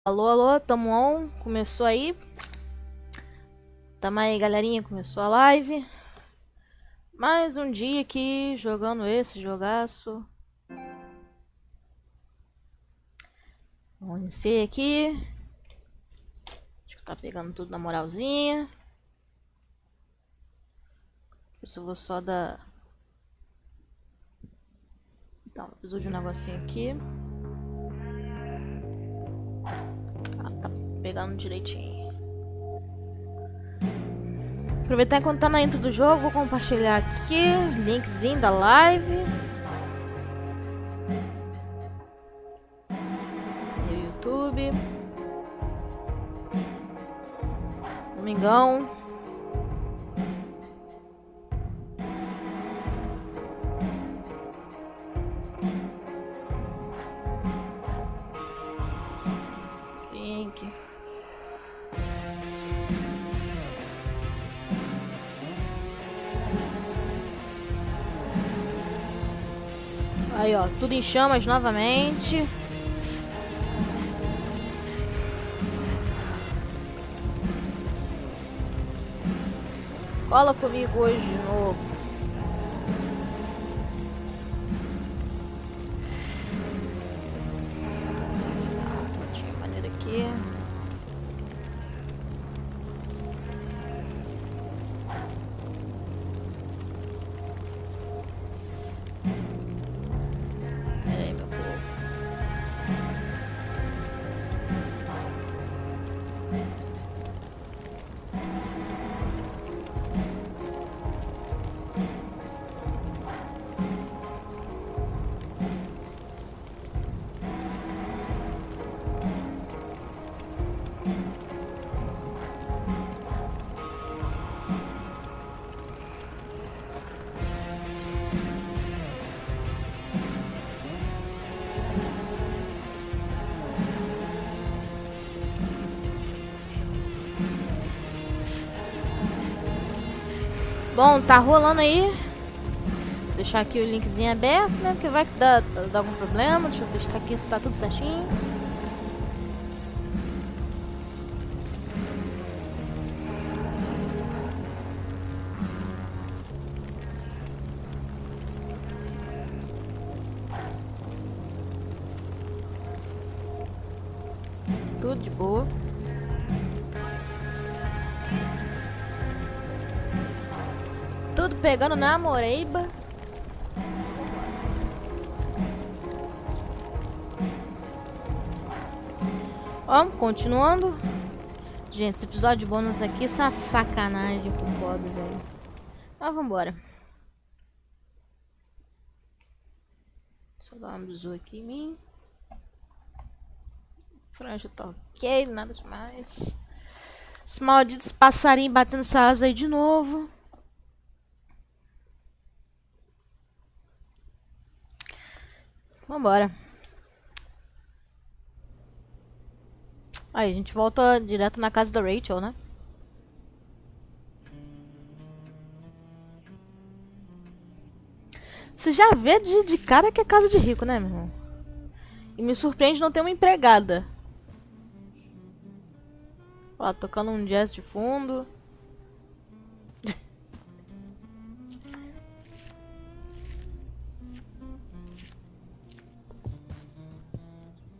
Alô, alô, tamo on, começou aí. Tamo aí, galerinha, começou a live. Mais um dia aqui, jogando esse jogaço. Vamos iniciar aqui. Acho que tá pegando tudo na moralzinha. Eu vou só dar... Então, preciso de um negocinho aqui. Ah, tá pegando direitinho. Aproveitar enquanto tá na intro do jogo, vou compartilhar aqui. Linkzinho da live. No YouTube. Domingão. Link. Aí, ó, tudo em chamas novamente. Cola comigo hoje de novo. Tinha maneira aqui. Pera aí, meu povo. Bom, tá rolando aí. Vou deixar aqui o linkzinho aberto, né? Porque vai que dá algum problema. Deixa eu testar aqui se tá tudo certinho. Tudo de boa. Tudo pegando na moreiba. Ó, continuando. Gente, esse episódio de bônus aqui é uma sacanagem com o pobre, velho. Mas vambora. Deixa eu dar um bisu aqui em mim. Franja tá ok, nada demais. Os malditos passarinhos batendo essa asa aí de novo. Vambora. Aí, a gente volta direto na casa da Rachel, né? Você já vê de cara que é casa de rico, né, meu irmão? E me surpreende não ter uma empregada. Ó, tocando um jazz de fundo.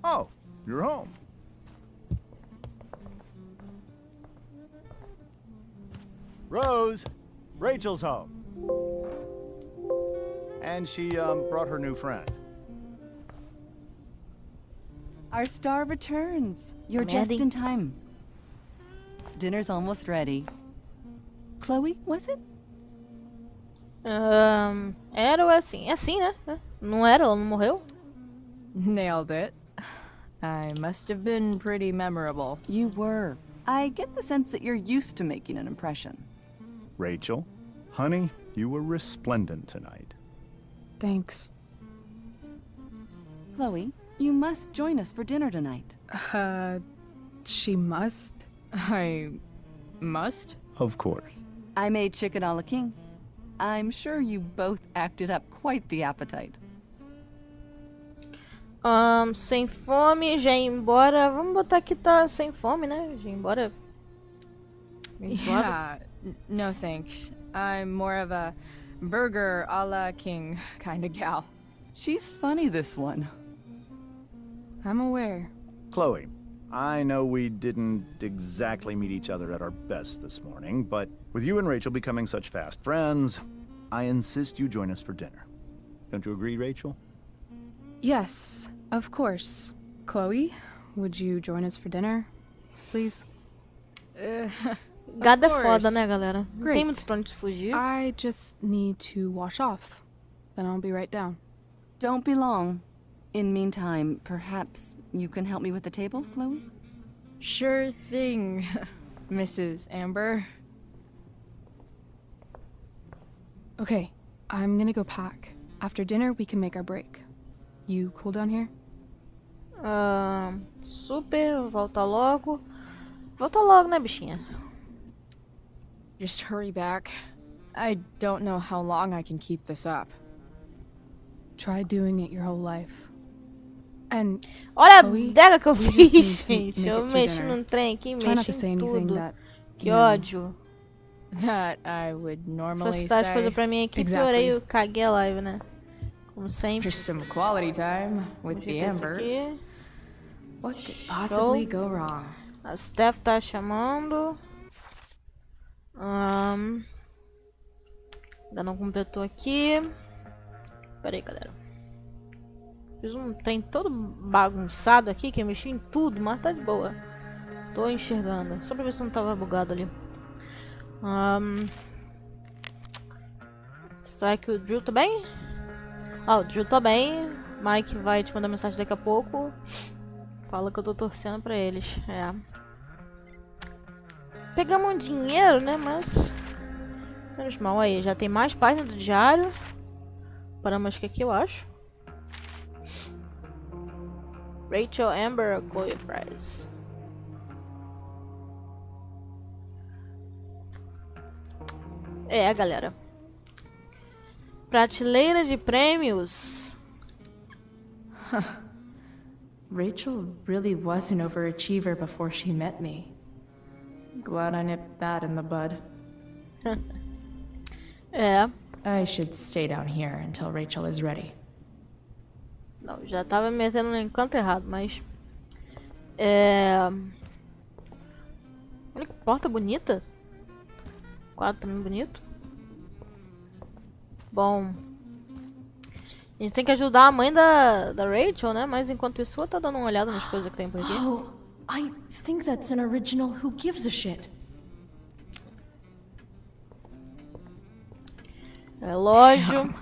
Oh, you're home. Rose, Rachel's home. And she brought her new friend. Our star returns. You're just Mandy. in time. Dinner's almost ready. Chloe, was it? Era ou é assim? É assim, né? Não era? Ela não morreu? Nailed it. I must have been pretty memorable. You were. I get the sense that you're used to making an impression. Rachel, honey, you were resplendent tonight. Thanks. Chloe, you must join us for dinner tonight. She must? I must? Of course. I made chicken a la king. I'm sure you both acted up quite the appetite. Sem fome, já ia embora. Vamos botar que tá sem fome, né? Já ia embora. Bem suave. Yeah, no thanks. I'm more of a burger a la king kind of gal. She's funny, this one. I'm aware. Chloe, I know we didn't exactly meet each other at our best this morning, but with you and Rachel becoming such fast friends, I insist you join us for dinner. Don't you agree, Rachel? Yes, of course. Chloe, would you join us for dinner, please? Gado é course. foda, né, galera? Não tem Great. muito pra onde fugir. I just need to wash off. Then I'll be right down. Don't be long. In meantime, perhaps you can help me with the table, Chloe? Sure thing, Mrs. Amber. Okay, I'm gonna go pack. After dinner, we can make our break. You cool down here? Super, volta logo. Volta logo, né, bichinha? Just hurry back. I don't know how long I can keep this up. Try doing it your whole life. And Olha a Chloe, bodega que eu we fiz, just need to gente. make Eu it through mexo dinner. num trem aqui, try not mexo to say em anything tudo. that Que you know, ódio. that I would normally Facilitar as coisas say. pra mim aqui, Exactly. piorei, eu caguei a live, né? Como sempre. Just some quality time with Vamos the ajeitar isso Ambers. aqui. What could possibly go wrong? A Steph tá chamando. Ainda não completou aqui. Pera aí, galera. Fiz um trem todo bagunçado aqui, que eu mexi em tudo, mas tá de boa. Tô enxergando. Só pra ver se não tava bugado ali. Será que o Drew tá bem? Ah, o Drew tá bem. Mike vai te mandar mensagem daqui a pouco. Fala que eu tô torcendo pra eles. É. Pegamos um dinheiro, né? Mas... menos mal aí. Já tem mais página do diário. Paramos que aqui, eu acho. Rachel Amber Chloe Price. É, galera. Prateleira de prêmios. Rachel really was an overachiever before she met me. Glad I nipped that in the bud. É. I should stay down here until Rachel is ready. Não, já tava me metendo no encanto errado, mas... É... Olha que porta bonita. O quadro também bonito. Bom... a gente tem que ajudar a mãe da Rachel, né? Mas enquanto isso, eu vou tá dando uma olhada nas coisas que tem por aqui. Oh, I think that's an original Who Gives a Shit. Relógio.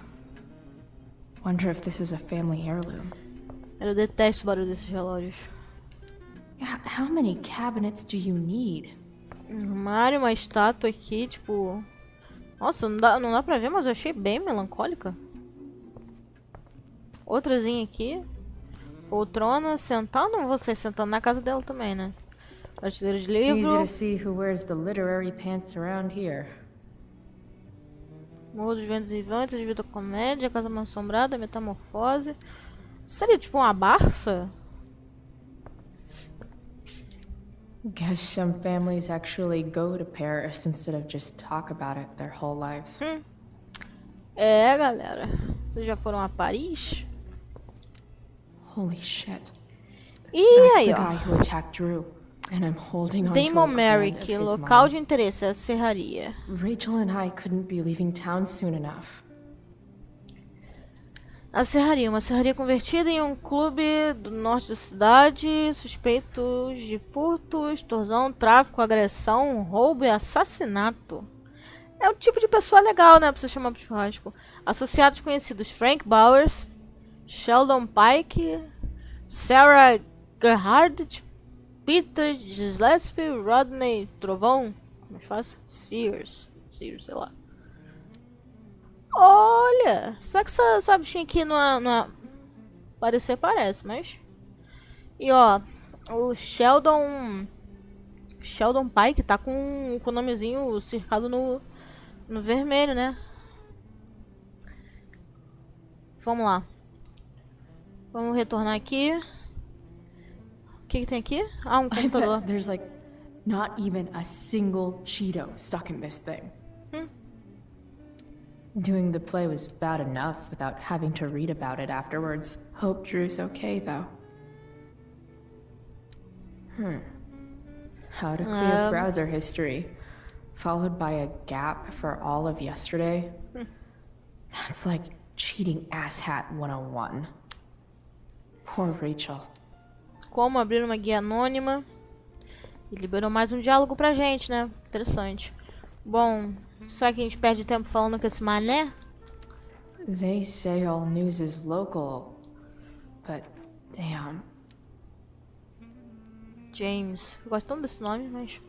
Wonder if this is a family heirloom. Eu detesto o barulho desses relógios. How many cabinets do you need? Um armário, uma estátua aqui, tipo... Nossa, não dá pra ver, mas eu achei bem melancólica. Outrazinha aqui. Poltrona, sentar. Não vou ser sentando na casa dela também, né? Prateleira de Easy livro. to see who wears the literary pants around here. Morro dos Ventos Vivantes, Vida Comédia, Casa Mal Assombrada, Metamorfose. Seria tipo uma Barça? Guess some families actually go to Paris instead of just talk about it their whole lives. É, galera. Vocês já foram a Paris? Holy shit. E That's aí, the ó. guy who attacked Drew. And I'm holding on to a Damon grand Merrick, of his local mine. de interesse, a serraria. Rachel and I couldn't be leaving town soon enough. A serraria, uma serraria convertida em um clube do norte da cidade, suspeitos de furto, extorsão, tráfico, agressão, roubo e assassinato. É o tipo de pessoa legal, né, pra você chamar pro churrasco. Associados conhecidos: Frank Bowers, Sheldon Pike, Sarah Gerhardt, Peter Gillespie, Rodney Trovão, como é que faz? Sears, sei lá. Olha, será que essa bichinha aqui não é... Parecer parece, mas... E ó, o Sheldon Pike tá com o nomezinho cercado no vermelho, né? Vamos lá. Vamos retornar aqui. O que tem aqui? Ah, um I computador. bet there's like not even a single Cheeto stuck in this thing. Doing the play was bad enough without having to read about it afterwards. Hope Drew's okay, though. How to clear browser history, followed by a gap for all of yesterday. That's like cheating asshat 101. Poor Rachel. Como abrir uma guia anônima. E liberou mais um diálogo pra gente, né? Interessante. Bom, será que a gente perde tempo falando com esse mané? They say all news is local, but damn. James. Eu gosto tanto desse nome, mas...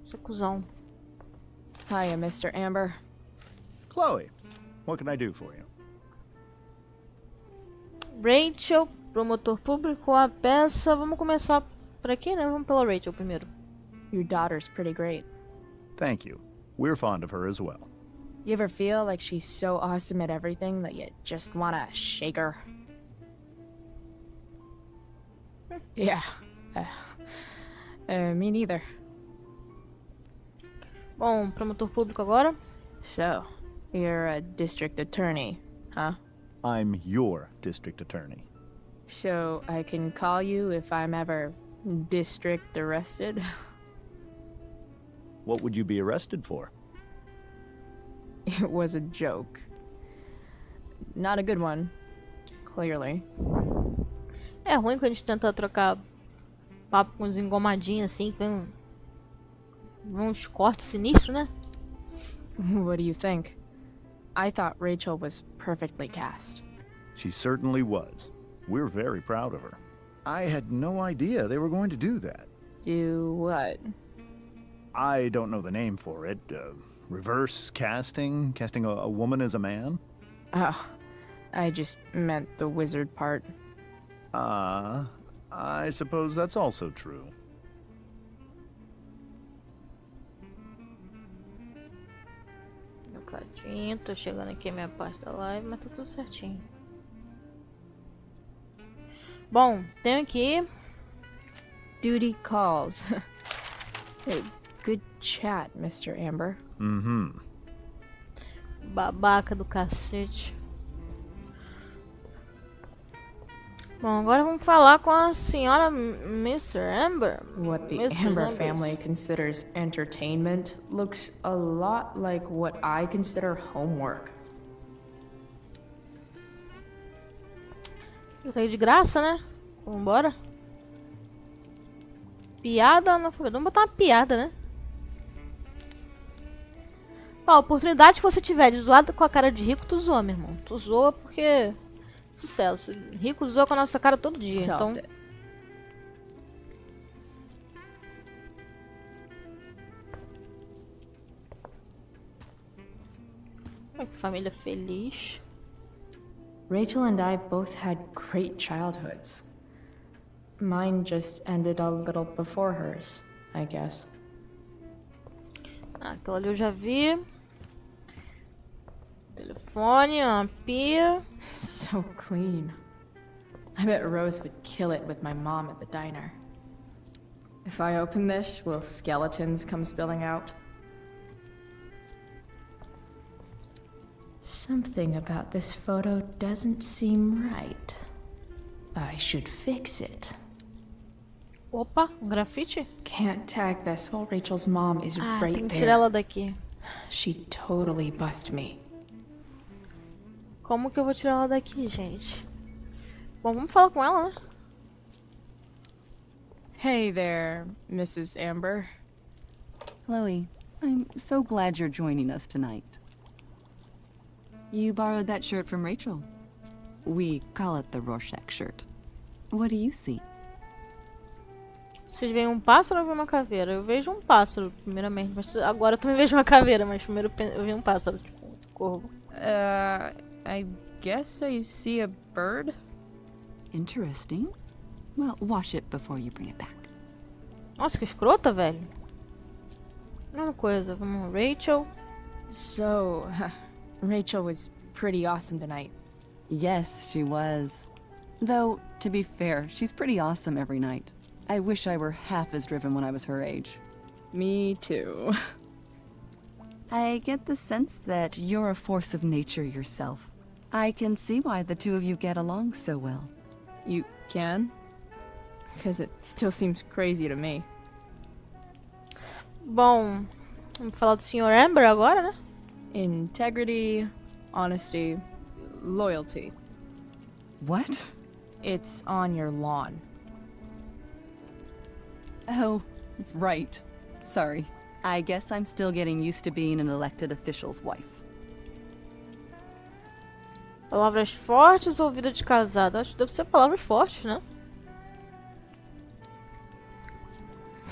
Essa cuzão. Hiya, Mr. Amber. Chloe, what can I do for you? Rachel, promotor público, a peça. Vamos começar por aqui, né? Vamos pela Rachel primeiro. Your daughter's pretty great. Thank you. We're fond of her as well. You ever feel like she's so awesome at everything that you just wanna shake her? Yeah. Me neither. Bom, promotor público agora. So, you're a district attorney, huh? I'm your district attorney. So, I can call you if I'm ever district arrested? What would you be arrested for? It was a joke. Not a good one, clearly. É ruim quando a gente tenta trocar papo com uns engomadinhos assim, que vem uns cortes sinistros, né? What do you think? I thought Rachel was perfectly cast. She certainly was. We're very proud of her. I had no idea they were going to do that. Do what? I don't know the name for it. Reverse casting? Casting a woman as a man? Oh, I just meant the wizard part. I suppose that's also true. Cadinho, tô chegando aqui a minha parte da live, mas tá tudo certinho. Bom, tenho aqui. Duty calls. Good chat, Mr. Amber. Mm-hmm. Babaca do cacete. Bom, agora vamos falar com a senhora Mr. Amber. What the Mr. Amber Ambers. family considers entertainment looks a lot like what I consider homework. Eu tô aí de graça, né? Vambora. Piada analfabeta. Vamos botar uma piada, né? Ó, a oportunidade que você tiver de zoar com a cara de rico, tu zoa, meu irmão. Tu zoa porque... Sucesso. Rico zoa com a nossa cara todo dia, então... Solved it. Ai, que família feliz. Rachel and I both had great childhoods. Mine just ended a little before hers, I guess. Ah, aquela ali eu já vi. Telefone, uma pia. So clean. I bet Rose would kill it with my mom at the diner. If I open this, will skeletons come spilling out? Something about this photo doesn't seem right. I should fix it. Opa, um grafite? Can't tag this while Rachel's mom is Ah, right tem que there. tirar ela daqui. She totally bust me. Como que eu vou tirar ela daqui, gente? Bom, vamos falar com ela, né? Hey there, Mrs. Amber. Chloe, I'm so glad you're joining us tonight. You borrowed that shirt from Rachel. We call it the Rorschach shirt. What do you see? Vocês veem um pássaro ou veem uma caveira? Eu vejo um pássaro, primeiramente. Mas agora eu também vejo uma caveira, mas primeiro eu vi um pássaro, tipo um corvo. I guess I see a bird? Interesting. Well, wash it before you bring it back. Nossa, que escrota, velho. Mesma coisa, vamos, Rachel. So, Rachel was pretty awesome tonight. Yes, she was. Though, to be fair, she's pretty awesome every night. I wish I were half as driven when I was her age. Me too. I get the sense that you're a force of nature yourself. I can see why the two of you get along so well. You can? Because it still seems crazy to me. Bom, vamos falar do Sr. Amber agora, né? Integrity, honesty, loyalty. What? It's on your lawn. Oh, right. Sorry. I guess I'm still getting used to being an elected official's wife. Palavras fortes ou vida de casado? Acho que deve ser palavras fortes, né?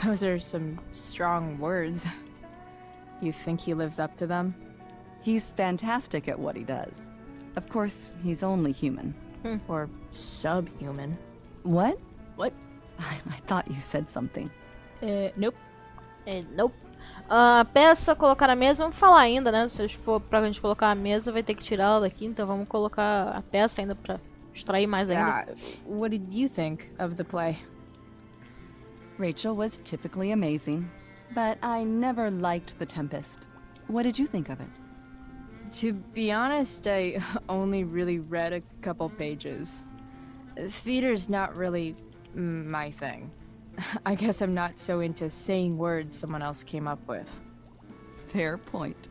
Those are some strong words. You think he lives up to them? He's fantastic at what he does. Of course, he's only human. Or subhuman? What? What? I thought you said something. Nope. Nope. A peça, colocar na mesa, vamos falar ainda, né? Se for pra gente colocar a mesa, vai ter que tirá-la daqui, então vamos colocar a peça ainda pra extrair mais ainda. What did you think of the play? Rachel was typically amazing, but I never liked The Tempest. What did you think of it? To be honest, I only really read a couple pages. Theater's not really my thing. I guess I'm not so into saying words someone else came up with. Fair point.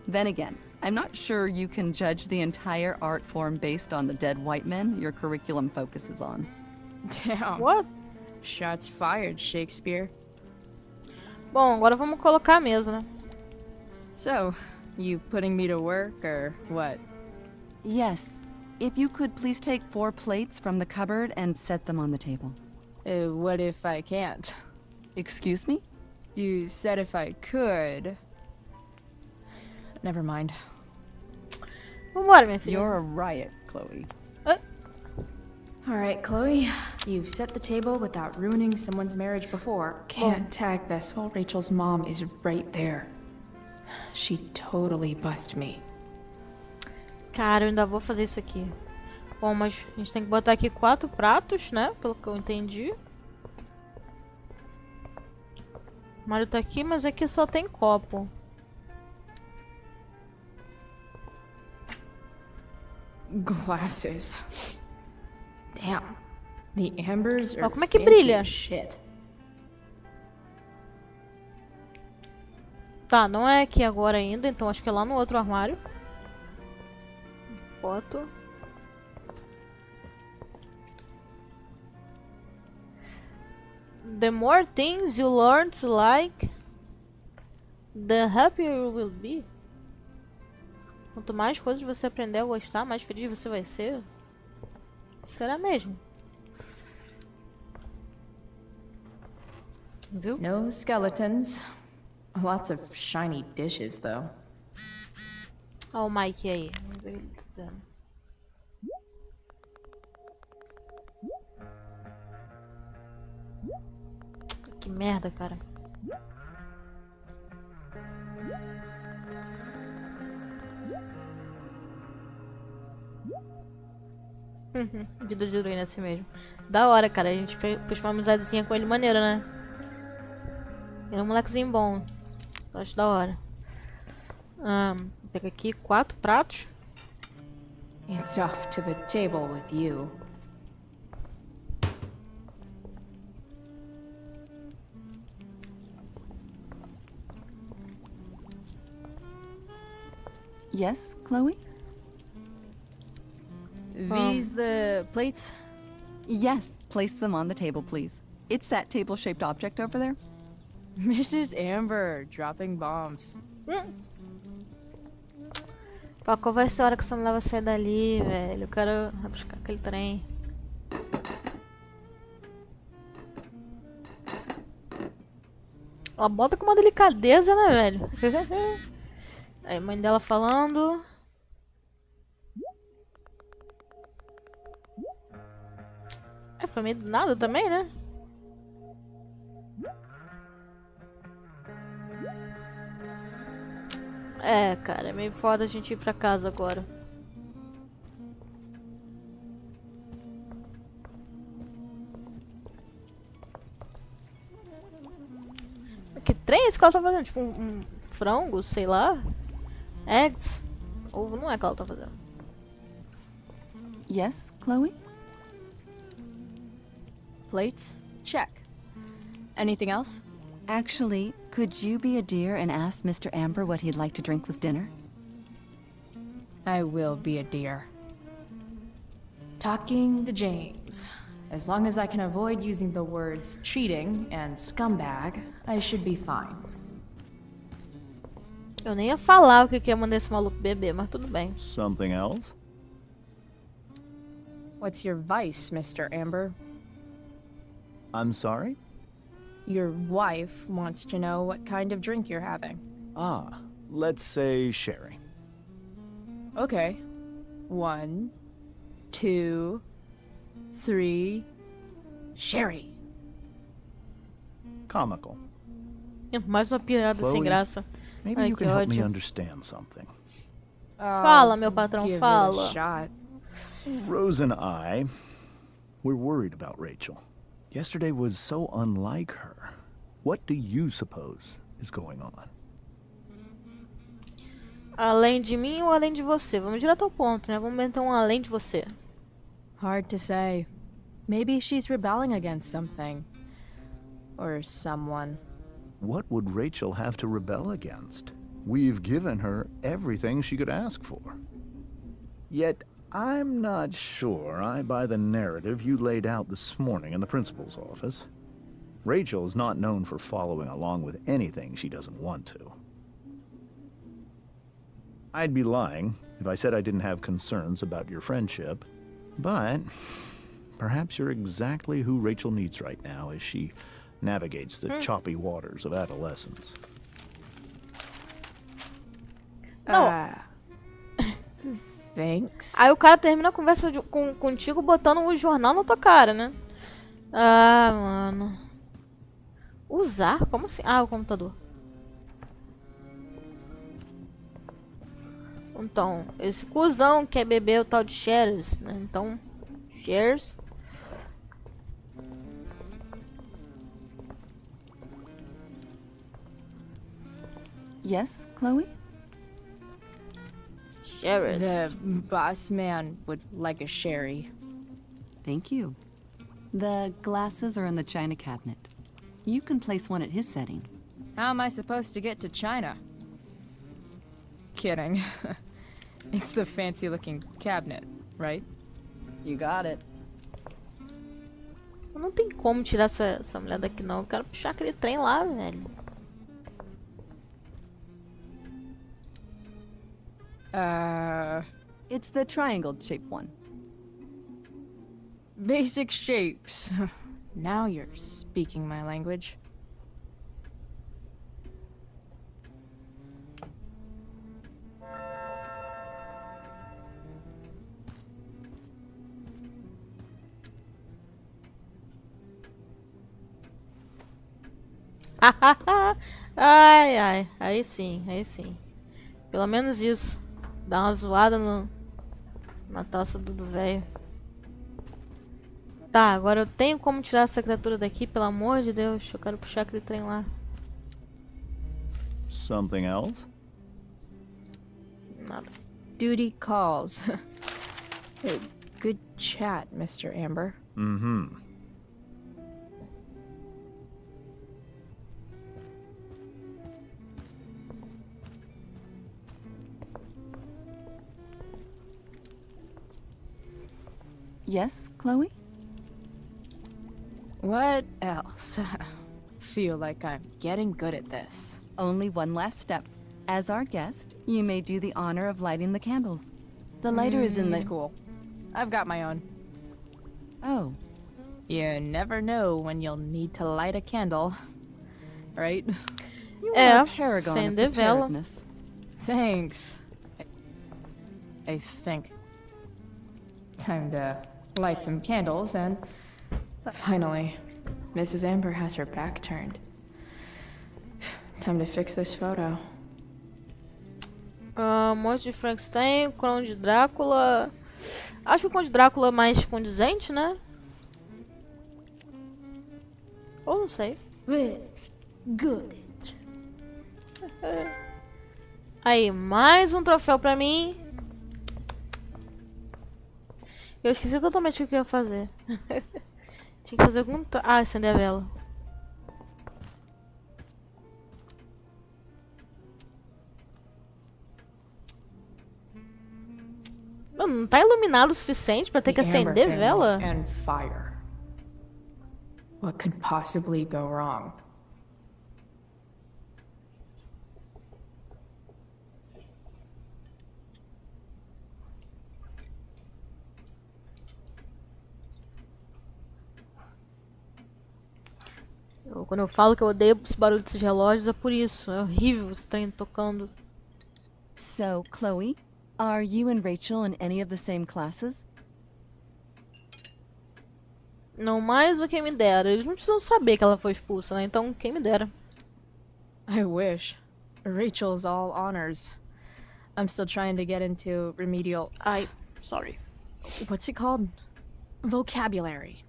Then again, I'm not sure you can judge the entire art form based on the dead white men your curriculum focuses on. Damn. What? Shots fired, Shakespeare. Bom, agora vamos colocar a mesa, né? So, you putting me to work, or what? Yes. If you could please take 4 plates from the cupboard and set them on the table. What if I can't? Excuse me? You said if I could. Never mind. Vambora, minha filha. You're a riot, Chloe. Alright, Chloe. You've set the table without ruining someone's marriage before. Can't tag this while Rachel's mom is right there. She totally bust me. Cara, eu ainda vou fazer isso aqui. Bom, mas a gente tem que botar aqui 4 pratos, né? Pelo que eu entendi. O Mario tá aqui, mas aqui só tem copo. Glasses. Damn. The ambers are Ó, como é que fancy brilha? as shit. Tá, não é aqui agora ainda, então acho que é lá no outro armário. Foto. The more things you learn to like, the happier you will be. Quanto mais coisas você aprender a gostar, mais feliz você vai ser. Será mesmo? Viu? No skeletons. Lots of shiny dishes, though. Olha o Mike aí. Vamos ver o que ele tá dizendo. Que merda, cara. Vida de heroína assim mesmo. Da hora, cara. A gente fez uma amizadezinha com ele maneira, né? Ele é um molequezinho bom. Eu acho da hora. Pega aqui 4 pratos. It's off to the table with you. Yes, Chloe? These the plates? Yes, place them on the table, please. It's that table-shaped object over there. Mrs. Amber dropping bombs. Pô, qual vai ser a hora que essa mulher vai sair dali, velho? Eu quero buscar aquele trem. Ela bota com uma delicadeza, né, velho? Aí, mãe dela falando. Foi meio do nada também, né? É, cara, é meio foda a gente ir pra casa agora. Que trem esse que ela tá fazendo? Tipo um frango, sei lá. Eggs. Ovo não é que ela tá fazendo. Yes, Chloe? Plates? Check. Anything else? Actually, could you be a dear and ask Mr. Amber what he'd like to drink with dinner? I will be a dear. Talking to James. As long as I can avoid using the words cheating and scumbag, I should be fine. Eu nem ia falar o que ia mandar esse maluco beber, mas tudo bem. Something else? What's your vice, Mr. Amber? I'm sorry? Your wife wants to know what kind of drink you're having. Ah, let's say sherry. Okay. 1, 2, 3. Sherry. Comical. Mais uma piada sem Chloe, graça. Maybe Ai, you que can help me ódio. understand something. Fala, meu patrão, Give it a fala. shot. Rose and I, we're worried about Rachel. Yesterday was so unlike her. What do you suppose is going on? Além de mim ou além de você? Vamos direto ao ponto, né? Vamos então além de você. Hard to say. Maybe she's rebelling against something. Or someone. What would Rachel have to rebel against? We've given her everything she could ask for. Yet, I'm not sure I buy the narrative you laid out this morning in the principal's office. Rachel is not known for following along with anything she doesn't want to. I'd be lying if I said I didn't have concerns about your friendship, but perhaps you're exactly who Rachel needs right now as she navigates the choppy waters of adolescence. Não. Thanks. Aí o cara termina a conversa contigo botando o jornal na tua cara, né? Ah, mano. Usar? Como assim? Ah, o computador. Então, esse cuzão quer beber o tal de shares, né? Então, shares. Yes, Chloe? Shares. The boss man would like a sherry. Thank you. The glasses are in the china cabinet. You can place one at his setting. How am I supposed to get to China? Kidding. It's the fancy looking cabinet, right? You got it. Não tem como tirar essa mulher daqui, não. Eu quero puxar aquele trem lá, velho. It's the triangle-shaped one. Basic shapes. Now you're speaking my language. Ai, ai. Aí sim, aí sim. Pelo menos isso. Dá uma zoada na taça do velho. Tá, agora eu tenho como tirar essa criatura daqui, pelo amor de Deus. Eu quero puxar aquele trem lá. Something else? Nada. Duty calls. Good chat, Mr. Amber. Mm-hmm. Yes, Chloe? What else? Feel like I'm getting good at this. Only one last step. As our guest, you may do the honor of lighting the candles. The lighter is in the... It's cool. I've got my own. Oh, You never know when you'll need to light a candle. Right? you É, are a paragon sem of devela. preparedness. Thanks. I think. Time to light some candles and... Finally, Mrs. Amber has her back turned. Time to fix this photo. Monstro de Frankenstein, Conde de Drácula. Acho que o Conde de Drácula é mais condizente, né? Ou não sei. Good. Aí, mais um troféu pra mim. Eu esqueci totalmente o que eu ia fazer. Tinha que fazer algum... acender a vela. Mano, não tá iluminado o suficiente pra ter que The Amber acender family vela? And fire. What could possibly go wrong? Quando eu falo que eu odeio esse barulho desses relógios, é por isso. É horrível esse trem tocando. So, Chloe, are you and Rachel in any of the same classes? Não mais do que me dera. Eles não precisam saber que ela foi expulsa, né? Então, quem me dera. I wish. Rachel's all honors. I'm still trying to get into remedial. Ai, sorry. What's it called? Vocabulary.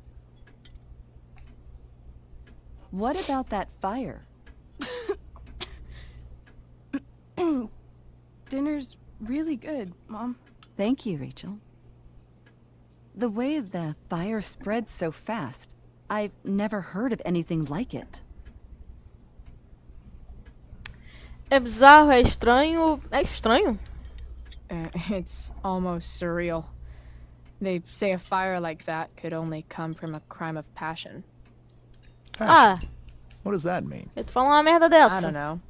What about that fire? Dinner's really good, Mom. Thank you, Rachel. The way the fire spreads so fast, I've never heard of anything like it. É bizarro, é estranho. É estranho? It's almost surreal. They say a fire like that could only come from a crime of passion. Ah, What does that mean? eu tô falando uma merda I dessa. don't know.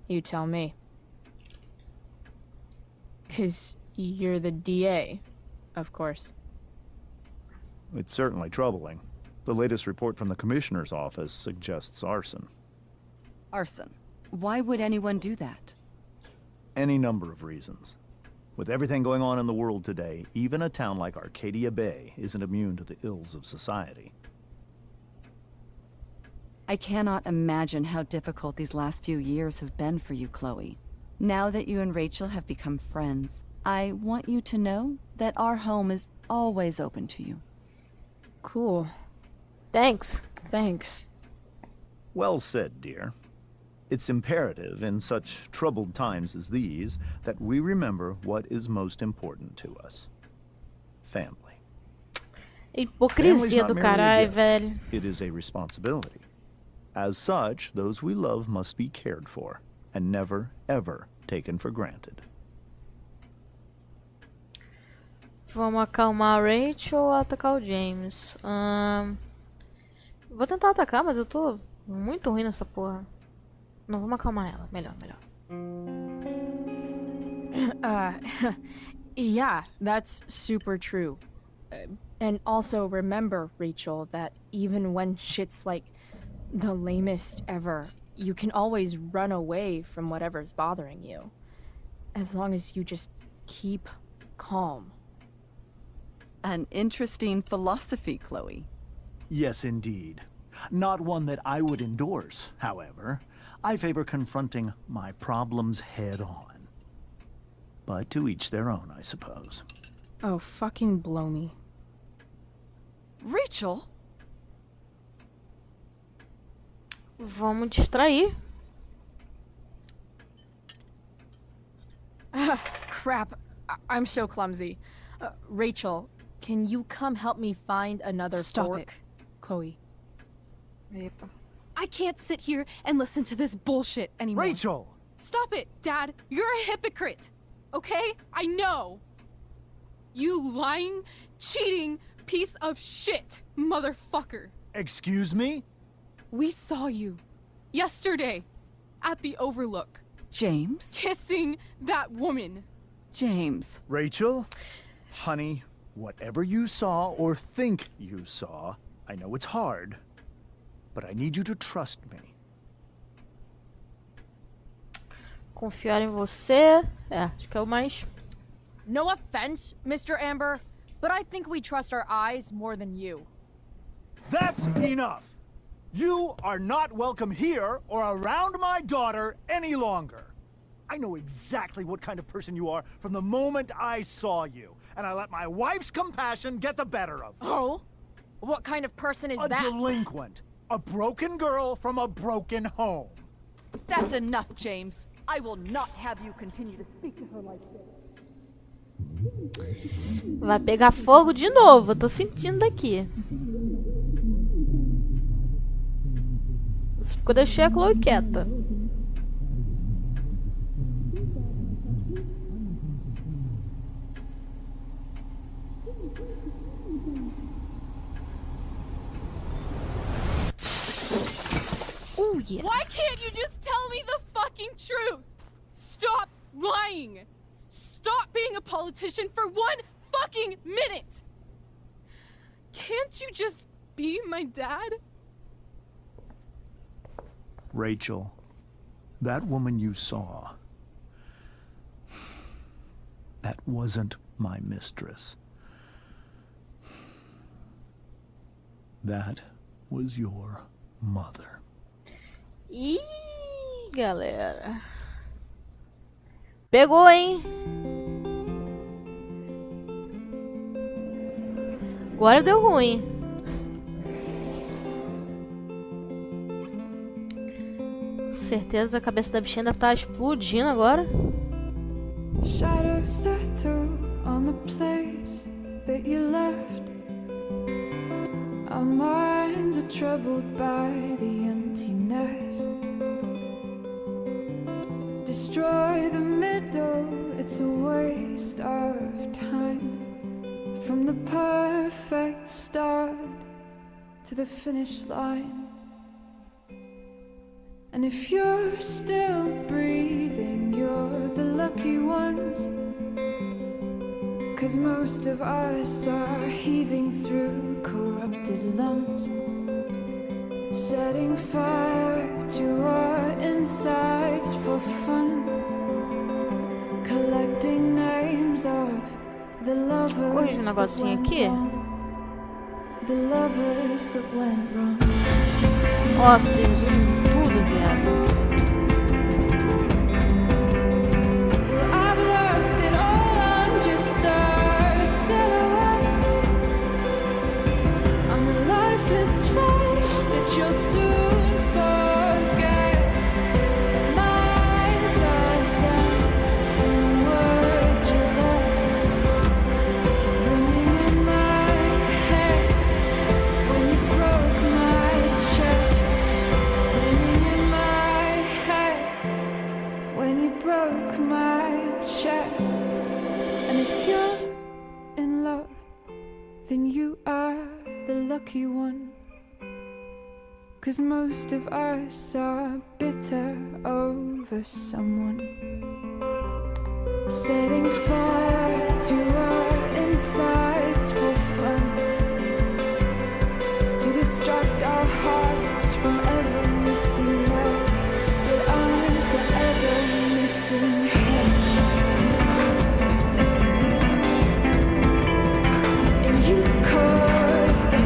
You tell me. 'Cause you're the DA, of course. It's certainly troubling. The latest report from the Commissioner's office suggests arson. Arson. Why would anyone do that? Any number of reasons. With everything going on in the world today, even a town like Arcadia Bay isn't immune to the ills of society. I cannot imagine how difficult these last few years have been for you, Chloe. Now that you and Rachel have become friends, I want you to know that our home is always open to you. Cool. Thanks. Thanks. Well said, dear. It's imperative in such troubled times as these that we remember what is most important to us. Family. Hipocrisia do caralho, velho. It is a responsibility. As such, those we love must be cared for and never, ever taken for granted. Vamos acalmar a Rachel ou atacar o James? Vou tentar atacar, mas eu tô muito ruim nessa porra. Não, vamos acalmar ela. Melhor, melhor. Yeah, that's super true. And also remember, Rachel, that even when shit's like the lamest ever, you can always run away from whatever's bothering you. As long as you just keep calm. An interesting philosophy, Chloe. Yes, indeed. Not one that I would endorse, however. I favor confronting my problems head on. But to each their own, I suppose. Oh, fucking blow me. Rachel? Vamos distrair. Crap. I'm so clumsy. Rachel, can you come help me find another Stop fork? it, Chloe. Epa. I can't sit here and listen to this bullshit anymore. Rachel! Stop it, Dad. You're a hypocrite. Okay? I know. You lying, cheating piece of shit, motherfucker. Excuse me? We saw you yesterday at the Overlook James? kissing that woman. James. Rachel? Honey, whatever you saw or think you saw, I know it's hard, but I need you to trust me. Confiar em você. Acho que é o mais. No offense, Mr. Amber, but I think we trust our eyes more than you. That's enough! You are not welcome here or around my daughter any longer. I know exactly what kind of person you are from the moment I saw you, and I let my wife's compassion get the better of me. Oh? What kind of person is A that? delinquent. A broken girl from a broken home. That's enough, James. I will not have you continue to speak to her like this. Vai pegar fogo de novo, eu tô sentindo daqui. Isso porque eu deixei a Chloe quieta. Yeah. Why can't you just tell me the fucking truth? Stop lying. Stop being a politician for 1 fucking minute. Can't you just be my dad? Rachel, that woman you saw, that wasn't my mistress. That was your mother. Ih, galera. Pegou, hein? Agora deu ruim. Certeza a cabeça da bichinha deve estar explodindo agora. Shadows settle on the place that you left. Our minds are troubled by the emptiness. Destroy the middle, it's a waste of time. From the perfect start to the finish line. And if you're still breathing, you're the lucky ones. 'Cause most of us are heaving through corrupted lungs, setting fire to our insides for fun, collecting names of the lovers Corrige um negocinho aqui. the lovers that went wrong. Nossa, tem zoom tudo, viado. I've lost it all, I'm just a silhouette on the lifeless face that you'll soon forget. My eyes are down from the words you left, ringing in my head when you broke my chest, ringing in my head when you broke my chest. And if you're in love, then you are the lucky one. 'Cause most of us are bitter over someone, setting fire to our insides for fun, to distract our hearts from ever missing love. But I'm forever missing him. And you caused it.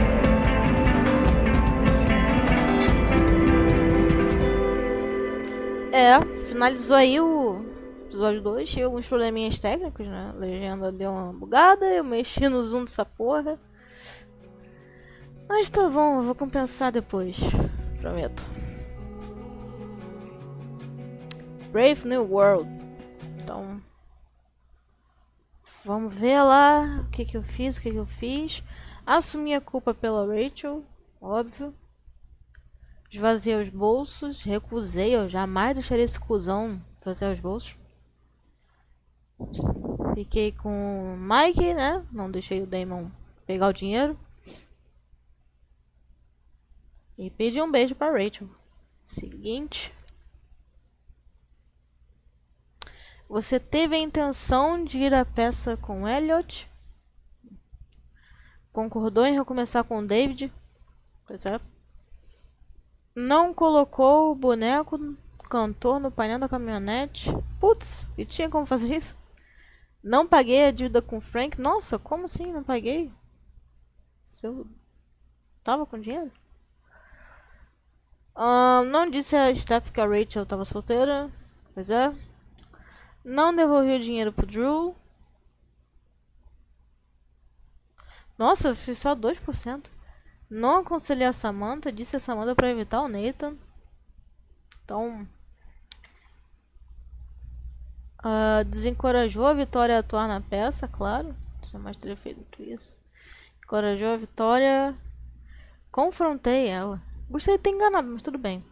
É, finalizou aí o episódio 2. Tive alguns probleminhas técnicos, né? A legenda deu uma bugada, eu mexi no zoom dessa porra. Mas tá bom, eu vou compensar depois. Prometo. Brave New World. Então, vamos ver lá o que que eu fiz, Assumi a culpa pela Rachel, óbvio. Esvaziei os bolsos, recusei, eu jamais deixaria esse cuzão esvaziar os bolsos. Fiquei com o Mike, né? Não deixei o Damon pegar o dinheiro. E pedi um beijo pra Rachel. Seguinte. Você teve a intenção de ir à peça com Elliot? Concordou em recomeçar com David? Pois é. Não colocou o boneco cantor no painel da caminhonete? Putz, e tinha como fazer isso? Não paguei a dívida com o Frank? Nossa, como assim não paguei? Se eu tava com dinheiro? Não disse a Steph que a Rachel tava solteira? Pois é. Não devolvi o dinheiro pro Drew? Nossa, eu fiz só 2%. Não aconselhei a Samantha, disse a Samantha pra evitar o Nathan. Então... desencorajou a Vitória a atuar na peça, claro. Jamais teria feito isso. Encorajou a Vitória. Confrontei ela. Gostaria de ter enganado, mas tudo bem.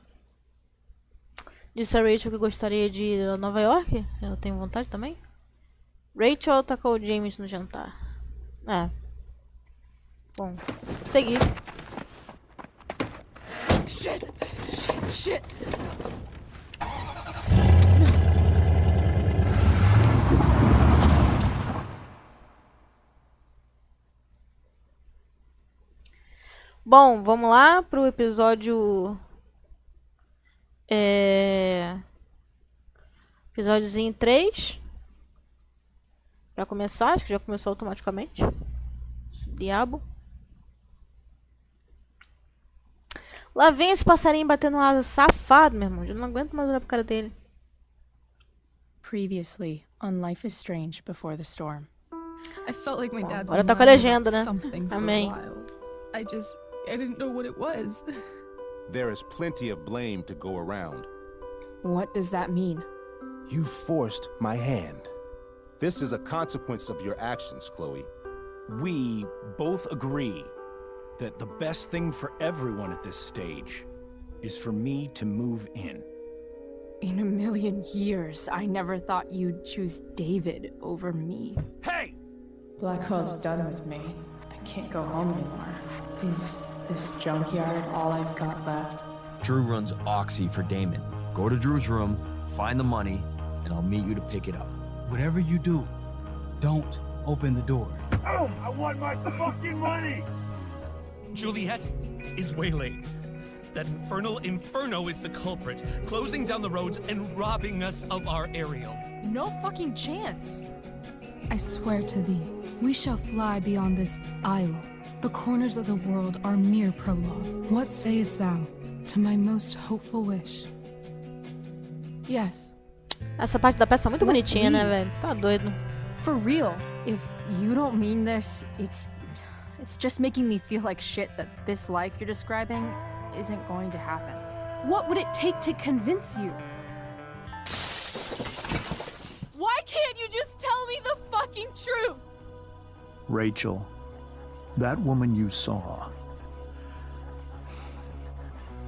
Disse a Rachel que gostaria de ir a Nova York. Ela tem vontade também. Rachel atacou o James no jantar. Bom, seguir. Shit! Shit! Shit! Bom, vamos lá pro episódio... Episódiozinho 3. Pra começar, acho que já começou automaticamente. Esse diabo. Lá vem esse passarinho batendo asa, safado, meu irmão. Eu não aguento mais olhar pro cara dele. Previously on Life is Strange Before the Storm. I felt like my dad Agora was tá com a lying legenda, about né? something for a Amém. while. I didn't know what it was. There is plenty of blame to go around. What does that mean? You forced my hand. This is a consequence of your actions, Chloe. We both agree that the best thing for everyone at this stage is for me to move in. In a million years, I never thought you'd choose David over me. Hey! Blackwell's done with me. I can't go home anymore. Is this junkyard all I've got left? Drew runs Oxy for Damon. Go to Drew's room, find the money, and I'll meet you to pick it up. Whatever you do, don't open the door. Oh, I want my fucking money! Juliet is waylaid. That infernal Inferno is the culprit, closing down the roads and robbing us of our Ariel. No fucking chance. I swear to thee, we shall fly beyond this isle. The corners of the world are mere prologue. What sayest thou to my most hopeful wish? Yes. Essa parte da peça é muito bonitinha, né, velho? Tá doido. For real. If you don't mean this, it's just making me feel like shit that this life you're describing isn't going to happen. What would it take to convince you? Why can't you just tell me the fucking truth? Rachel, that woman you saw,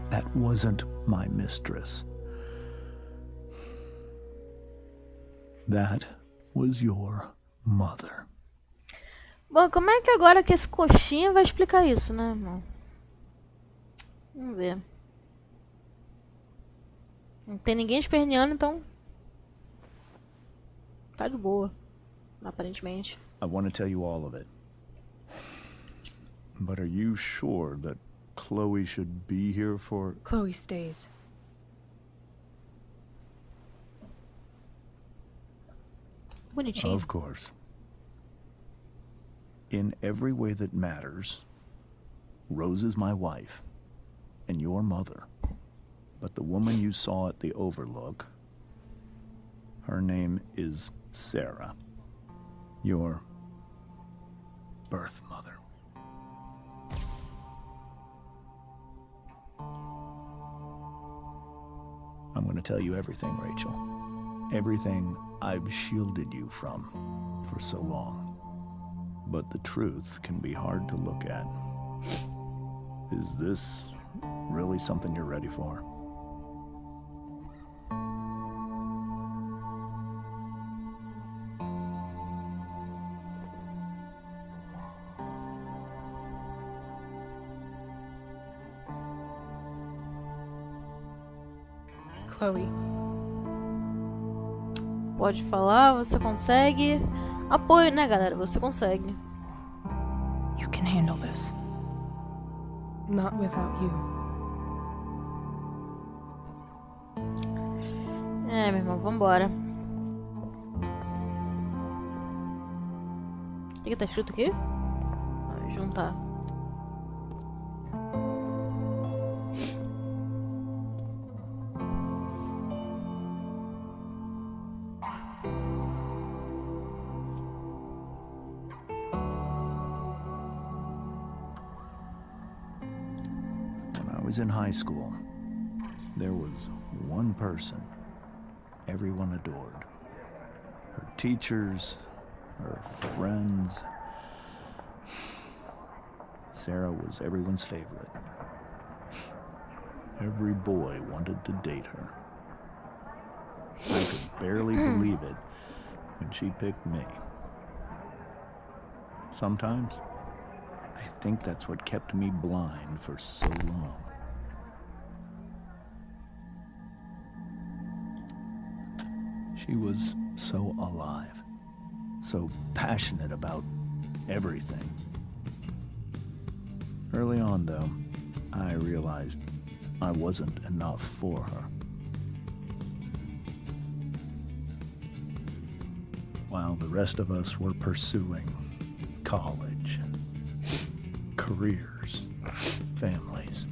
that wasn't my mistress. That was your mother. Bom, como é que agora que esse coxinha vai explicar isso, né, irmão? Vamos ver. Não tem ninguém esperneando, então... Tá de boa. Aparentemente. I want to tell you all of it. But are you sure that Chloe should be here for... Chloe stays. Bonitinho. Of course. In every way that matters, Rose is my wife and your mother. But the woman you saw at the Overlook, her name is Sarah, your birth mother. I'm going to tell you everything, Rachel. Everything I've shielded you from for so long. But the truth can be hard to look at. Is this really something you're ready for? Chloe. Pode falar, você consegue. Apoio, né, galera? Você consegue. You can handle this. Not without you. É, meu irmão, vambora. O que tá escrito aqui? Vou juntar. was in high school, there was one person everyone adored. Her teachers, her friends. Sarah was everyone's favorite. Every boy wanted to date her. I could barely believe it when she picked me. Sometimes, I think that's what kept me blind for so long. She was so alive, so passionate about everything. Early on, though, I realized I wasn't enough for her. While the rest of us were pursuing college, careers, families,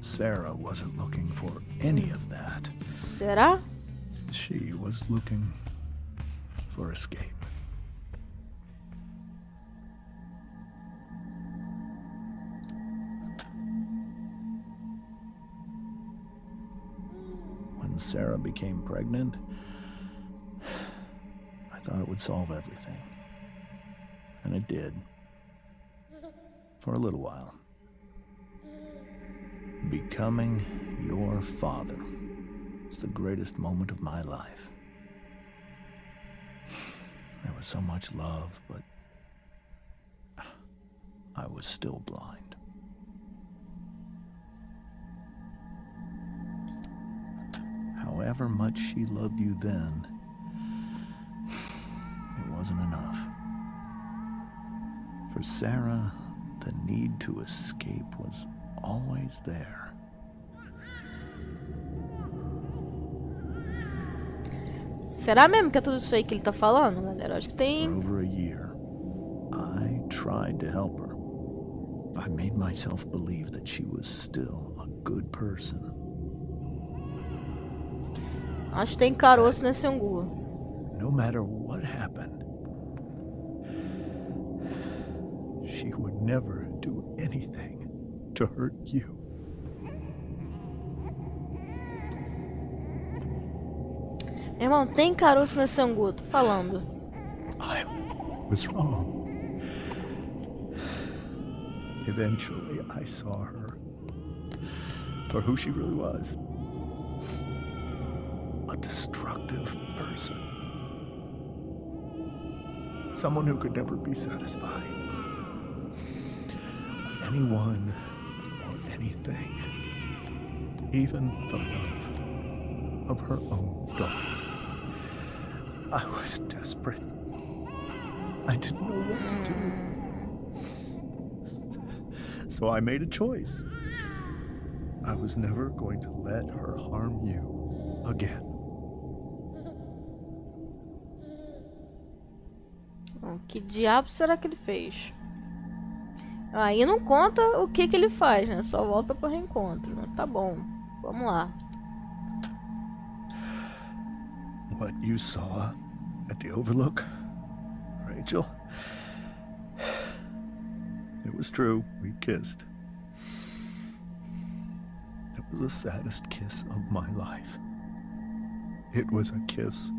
Sarah wasn't looking for any of that. Será? She was looking for escape. When Sarah became pregnant, I thought it would solve everything. And it did. For a little while. Becoming your father was the greatest moment of my life. There was so much love, but I was still blind. However much she loved you then, it wasn't enough. For Sarah, the need to escape was always there. Será mesmo que é tudo isso aí que ele tá falando, galera? Acho que For tem. over a year, I tried to help her. I made myself believe that she was still a good person. Acho que tem caroço nesse angu. No matter what happened, she would never do anything to hurt you. Meu irmão, tem caroço nesse angu, tô falando. I was wrong. Eventually, I saw her for who she really was. A destructive person. Someone who could never be satisfied. Anyone or anything. Even the love of her own daughter. I was desperate. I didn't know what to do. So I made a choice. I was never going to let her harm you again. Que diabo será que ele fez? Aí não conta o que ele faz, né? Só volta pro reencontro. Tá bom, vamos lá. What you saw at the Overlook, Rachel, it was true. We kissed. It was the saddest kiss of my life. It was a kiss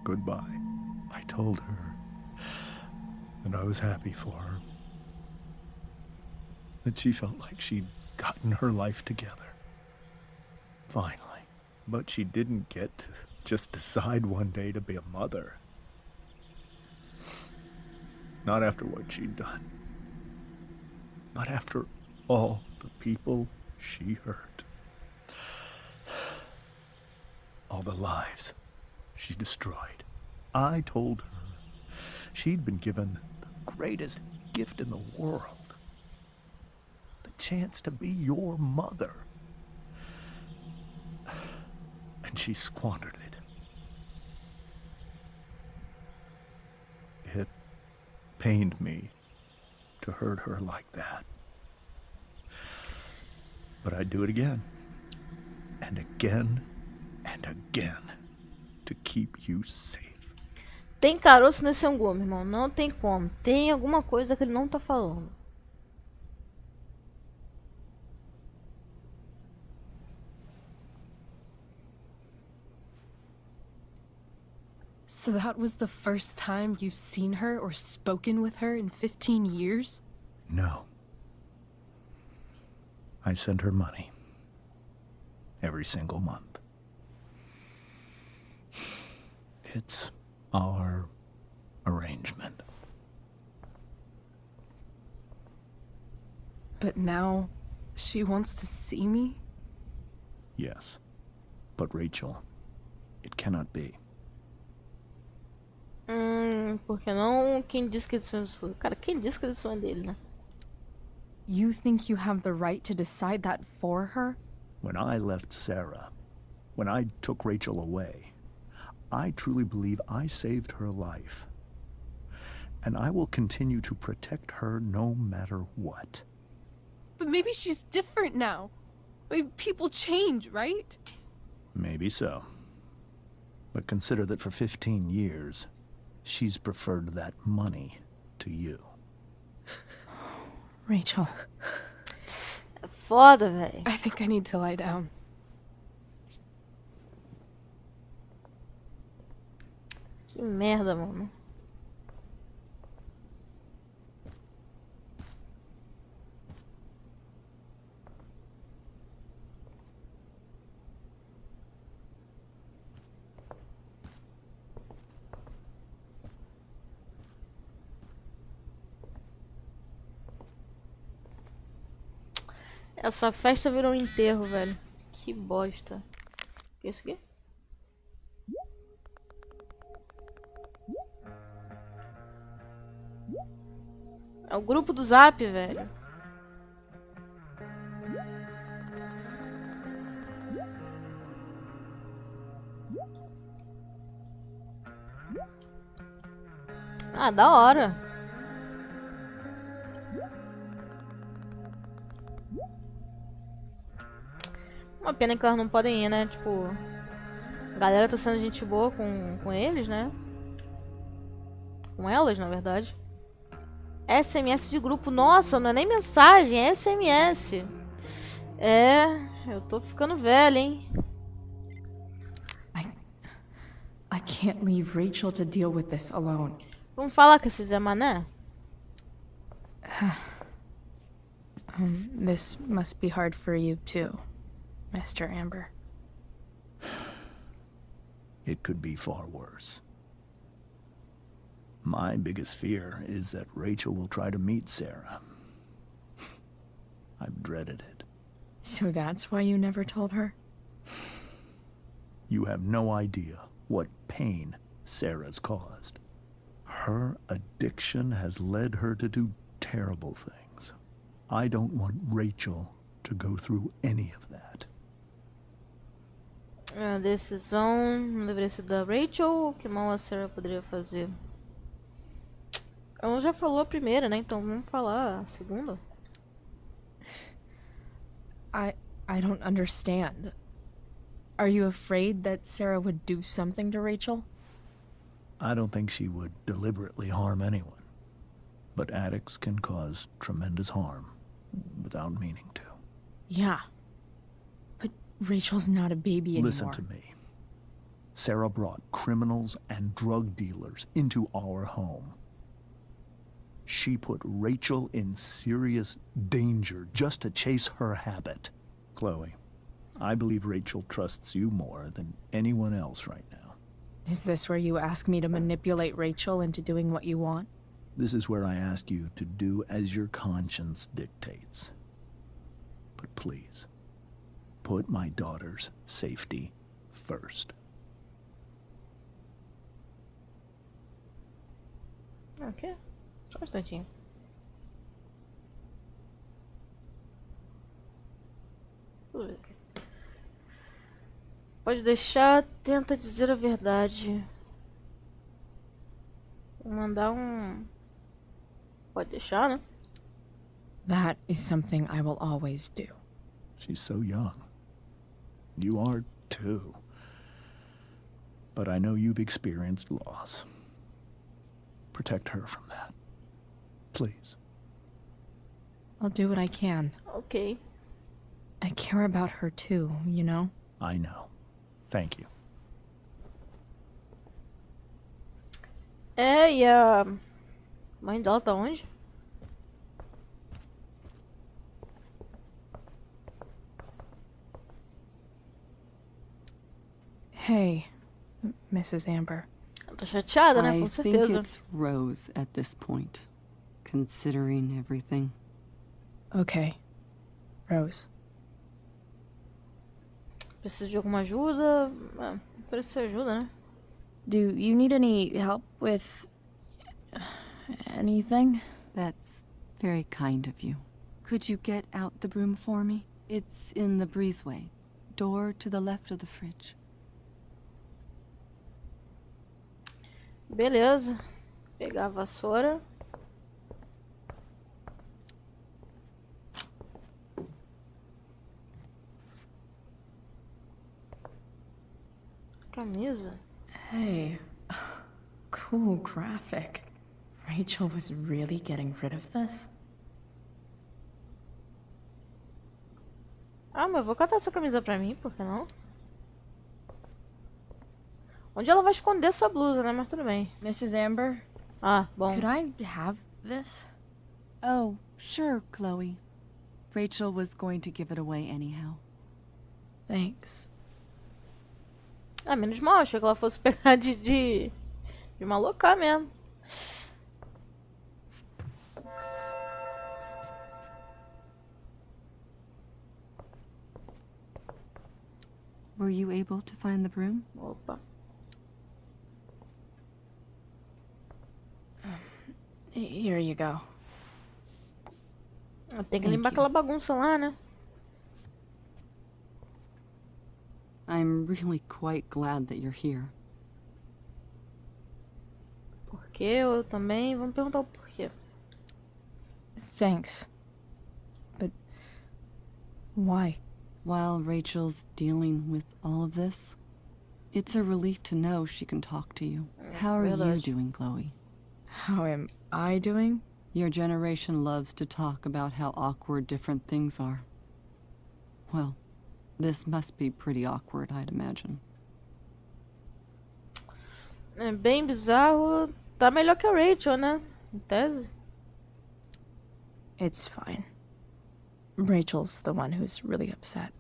goodbye. I told her that I was happy for her. That she felt like she'd gotten her life together. Finally. But she didn't get to just decide one day to be a mother. Not after what she'd done. Not after all the people she hurt. All the lives she destroyed. I told her she'd been given the greatest gift in the world. The chance to be your mother. And she squandered it. It pained me to hurt her like that. But I'd do it again. And again. And again. To keep you safe. Tem caroço nesse angu, meu irmão. Não tem como. Tem alguma coisa que ele não tá falando. So that was the first time you've seen her or spoken with her in 15 years? No. I send her money. Every single month. It's our arrangement. But now, she wants to see me? Yes. But Rachel, it cannot be. Porque não? Quem disse que esse sonho... Cara, quem disse que esse sonho dele, né? You think you have the right to decide that for her? When I left Sarah, when I took Rachel away, I truly believe I saved her life. And I will continue to protect her no matter what. But maybe she's different now. I mean, people change, right? Maybe so. But consider that for 15 years, she's preferred that money to you. Rachel. É foda, velho. I think I need to lie down. Que merda, mano. Essa festa virou um enterro, velho. Que bosta. O que é isso aqui? É o grupo do Zap, velho. Ah, da hora. Uma pena que elas não podem ir, né? Tipo, a galera tá sendo gente boa com eles, né? Com elas, na verdade. SMS de grupo. Nossa, não é nem mensagem, é SMS. É, eu tô ficando velha, hein? I can't leave Rachel to deal with this alone. Vamos falar com esse Zé Mané? This must be hard for you too, Mr. Amber. It could be far worse. My biggest fear is that Rachel will try to meet Sarah. I've dreaded it. So that's why you never told her? You have no idea what pain Sarah's caused. Her addiction has led her to do terrible things. I don't want Rachel to go through any of that. A decisão deveria ser da Rachel. O que mal a Sarah poderia fazer? Ela já falou a primeira, né? Então vamos falar a segunda. I don't understand. Are you afraid that Sarah would do something to Rachel? I don't think she would deliberately harm anyone. But addicts can cause tremendous harm without meaning to. Yeah. But Rachel's not a baby anymore. Listen to me. Sarah brought criminals and drug dealers into our home. She put Rachel in serious danger just to chase her habit. Chloe, I believe Rachel trusts you more than anyone else right now. Is this where you ask me to manipulate Rachel into doing what you want? This is where I ask you to do as your conscience dictates. But please, put my daughter's safety first. Ok. Só um instantinho. Pode deixar, tenta dizer a verdade. Vou mandar um... Pode deixar, né? That is something I will always do. She's so young. You are too. But I know you've experienced loss. Protect her from that. Please. I'll do what I can. Ok. I care about her too, you know? I know. Thank you. É, e a mãe dela tá onde? Hey, Mrs. Amber. Ela tá chateada, né? I Com think certeza. it's Rose at this point, considering everything. Okay. Rose. Precisa de alguma ajuda? É, precisa de ajuda, né? Do you need any help with anything? That's very kind of you. Could you get out the broom for me? It's in the breezeway. Door to the left of the fridge. Beleza. Pegar a vassoura. Camisa. Hey. Cool graphic. Rachel was really getting rid of this? Ah, mas eu vou catar essa camisa pra mim, por que não? Onde ela vai esconder essa blusa, né? Mas tudo bem. Mrs. Amber, Ah, bom. could I have this? Oh, sure, Chloe. Rachel was going to give it away anyhow. Thanks. Ah, menos mal. Achei que ela fosse pegar de malocar mesmo. Were you able to find the broom? Opa. Here you go. Tem que limpar aquela bagunça lá, né? I'm really quite glad that you're here. Por quê? Eu também. Vamos perguntar o porquê. Thanks. But why? While Rachel's dealing with all of this, it's a relief to know she can talk to you. How are you Verdade. doing, Chloe? How am I doing? Your generation loves to talk about how awkward different things are. Well, this must be pretty awkward, I'd imagine. É bem bizarro. Tá melhor que a Rachel, né? Em tese. It's fine. Rachel's the one who's really upset.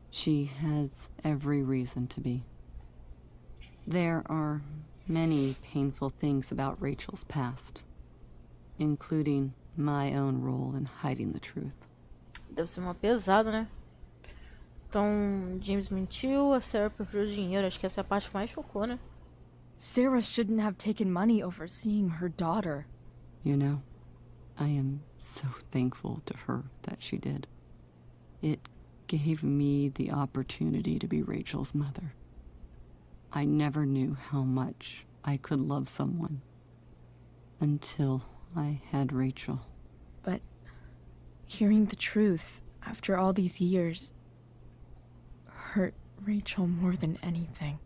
She has every reason to be. There are many painful things about Rachel's past, including my own role in hiding the truth. Deve ser uma pesada, né? Então, James mentiu, a Sarah preferiu o dinheiro. Acho que essa é a parte que mais chocou, né? Sarah shouldn't have taken money over seeing her daughter. You know, I am so thankful to her that she did. It gave me the opportunity to be Rachel's mother. I never knew how much I could love someone until I had Rachel. But hearing the truth after all these years hurt Rachel more than anything.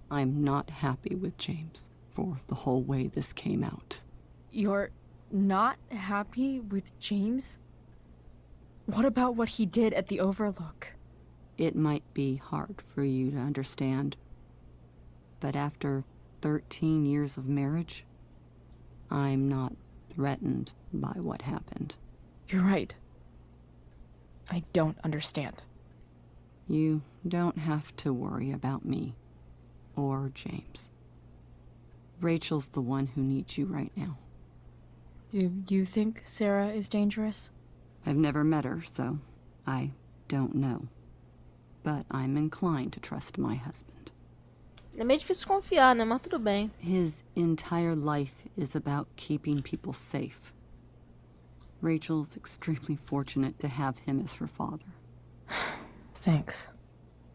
I'm not happy with James for the whole way this came out. You're not happy with James? What about what he did at the Overlook? It might be hard for you to understand, but after 13 years of marriage, I'm not threatened by what happened. You're right. I don't understand. You don't have to worry about me or James. Rachel's the one who needs you right now. Do you think Sarah is dangerous? I've never met her, so I don't know. But I'm inclined to trust my husband. É meio difícil confiar, né? Mas tudo bem. His entire life is about keeping people safe. Rachel's extremely fortunate to have him as her father. Thanks.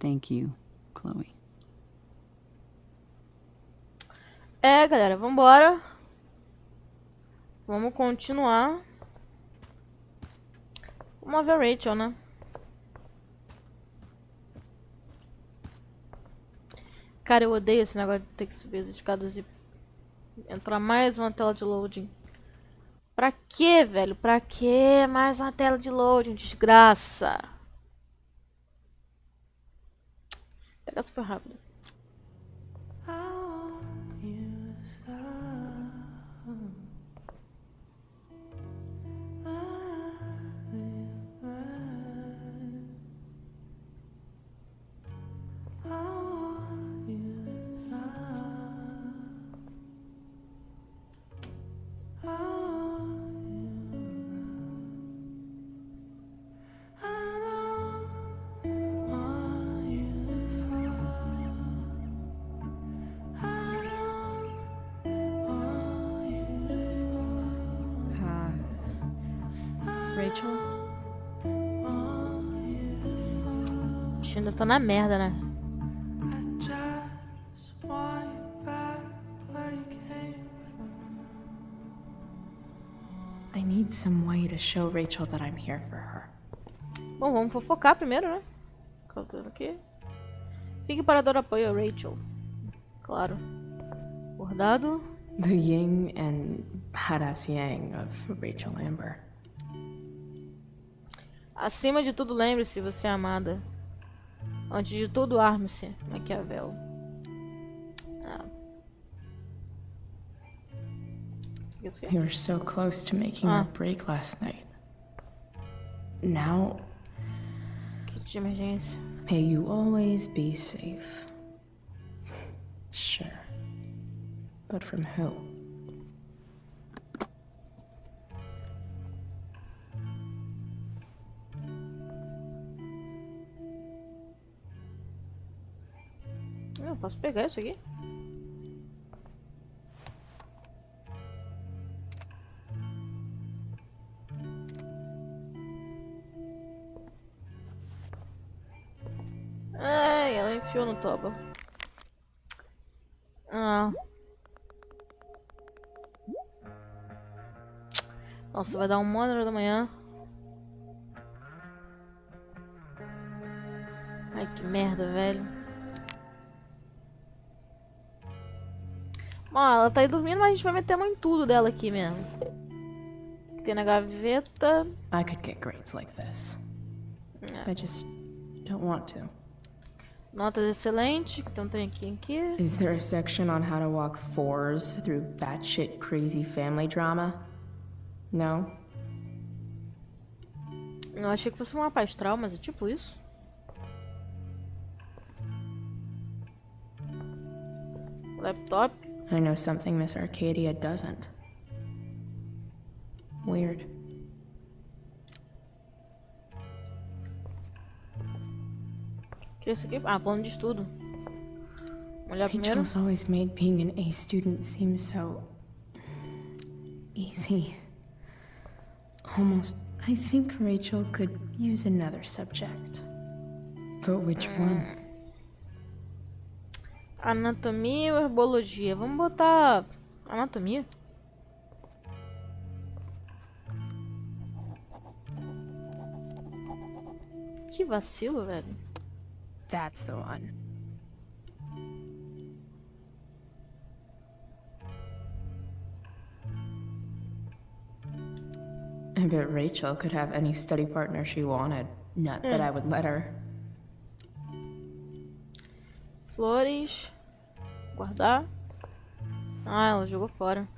Thank you, Chloe. É, galera, vambora. Vamos continuar. Vamos ver a Rachel, né? Cara, eu odeio esse negócio de ter que subir as escadas e entrar mais uma tela de loading. Pra quê, velho? Pra quê mais uma tela de loading? Desgraça. Até que essa foi rápido. Rachel? O bicho ainda tá na merda, né? I need some way to show Rachel that I'm here for her. Bom, vamos fofocar primeiro, né? Colocando aqui. Fique para dar apoio a Rachel. Claro. Bordado. The yin and badass yang of Rachel Amber. Acima de tudo, lembre-se, você é amada. Antes de tudo, arme-se, Maquiavel. Isso aqui? You were so close to making your break last night. Now, Kit de emergência. may you always be safe. Sure. But from who? Eu posso pegar isso aqui? Ai, ela enfiou no toba. Nossa, vai dar 1h da manhã. Ai, que merda, velho. Ó, ela tá aí dormindo, mas a gente vai meter a mão em tudo dela aqui mesmo. Tem na gaveta. I could get grades like this. I just don't want to. Notas excelentes, que tem um trem aqui. Is there a section on how to walk fours through batshit crazy family drama? No? Eu achei que fosse um mapa astral, mas é tipo isso. Laptop. I know something Miss Arcadia doesn't. Weird. Que é isso aqui? Ah, plano de estudo. Olhar primeiro. Rachel's always made being an A student seem so easy. Almost. I think Rachel could use another subject. But which one? Anatomia ou herbologia? Vamos botar anatomia. Que vacilo, velho. That's the one. I bet Rachel could have any study partner she wanted. Not that I would let her. Flores. Guardar. Ah, ela jogou fora.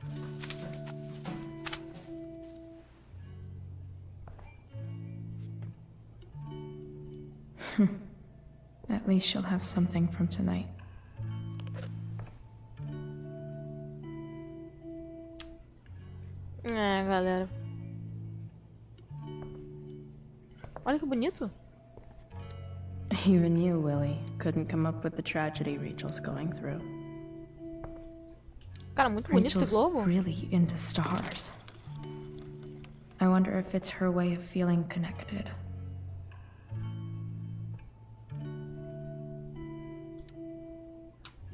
At least she'll have something from tonight. É, galera. Olha que bonito. Even you, Willie, couldn't come up with the tragedy Rachel's going through. Cara, muito bonito esse Rachel's globo. really into stars. I wonder if it's her way of feeling connected.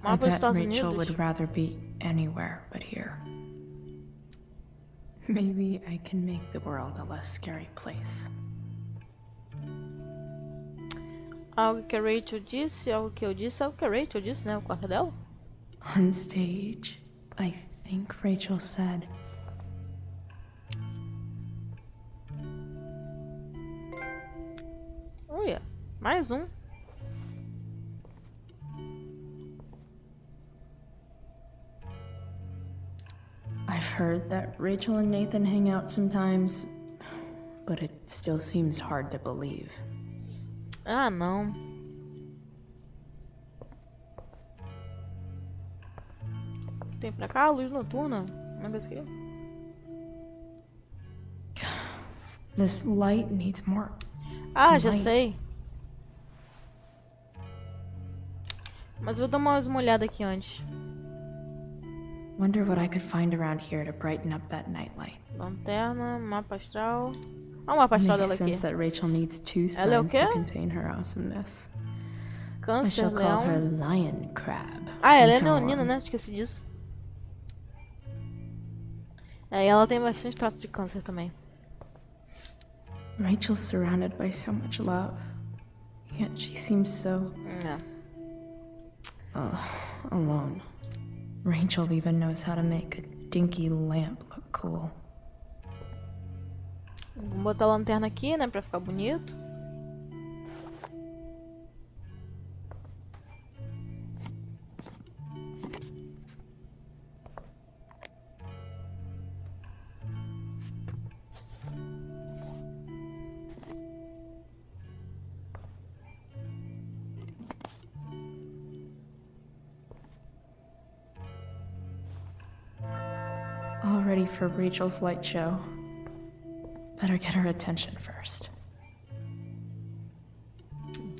I Mapa dos bet Estados Rachel Unidos. would rather be anywhere but here. Maybe I can make the world a less scary place. Algo que a Rachel disse, algo que eu disse, algo que a Rachel disse, né? O quarto dela. On stage, I think Rachel said, Olha, mais um. I've heard that Rachel and Nathan hang out sometimes, but it still seems hard to believe. Ah, não. Tem pra cá, luz noturna. Vamos ver isso aqui. This light needs more. Ah, já light. sei. Mas eu vou dar mais uma olhada aqui antes. Wonder what I could find around here to brighten up that nightlight. Lanterna, mapa astral. Olha o mapa astral Makes dela aqui. sense that Rachel needs two Ela é o signs to quê? contain her awesomeness. I Câncer, shall call her leão. Lion Crab. Ah, ela é from now leonina, on. né? Esqueci disso. É, e ela tem bastante traço de câncer também. Rachel's surrounded by so much love, yet she seems so É. alone. Rachel even knows how to make a dinky lamp look cool. Vamos botar a lanterna aqui, né? Pra ficar bonito. All ready for Rachel's light show. Better get her attention first.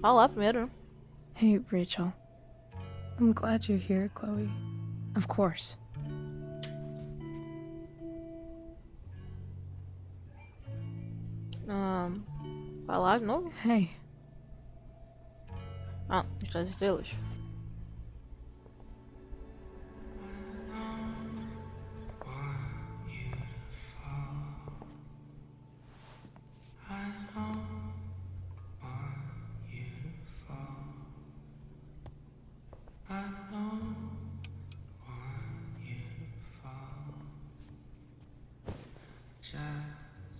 Olha lá primeiro, né? Hey, Rachel. I'm glad you're here, Chloe. Of course. Vai lá de novo. Hey. Ah, mostrar as estrelas.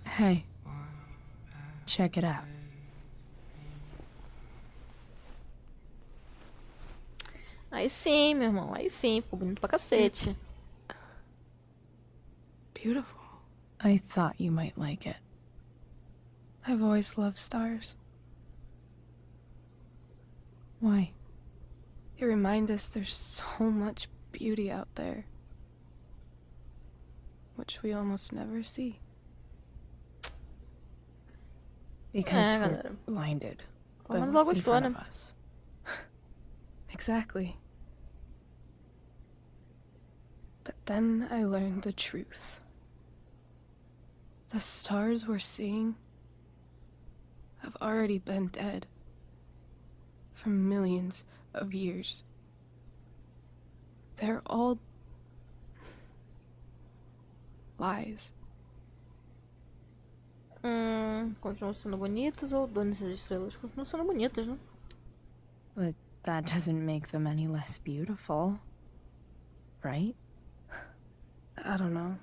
Hey. Check it out. Aí sim, meu irmão. Aí sim. Ficou bonito pra cacete. Beautiful. I thought you might like it. I've always loved stars. Why? They remind us there's so much beauty out there, which we almost never see. Because we're galera. blinded by Vamos what's logo in front fora. of us. Exactly. But then I learned the truth. The stars we're seeing have already been dead for millions of years. They're all lies. Continuam sendo bonitas ou dane-se as estrelas? Continuam sendo bonitas, né? But that doesn't make them any less beautiful, right? I don't know.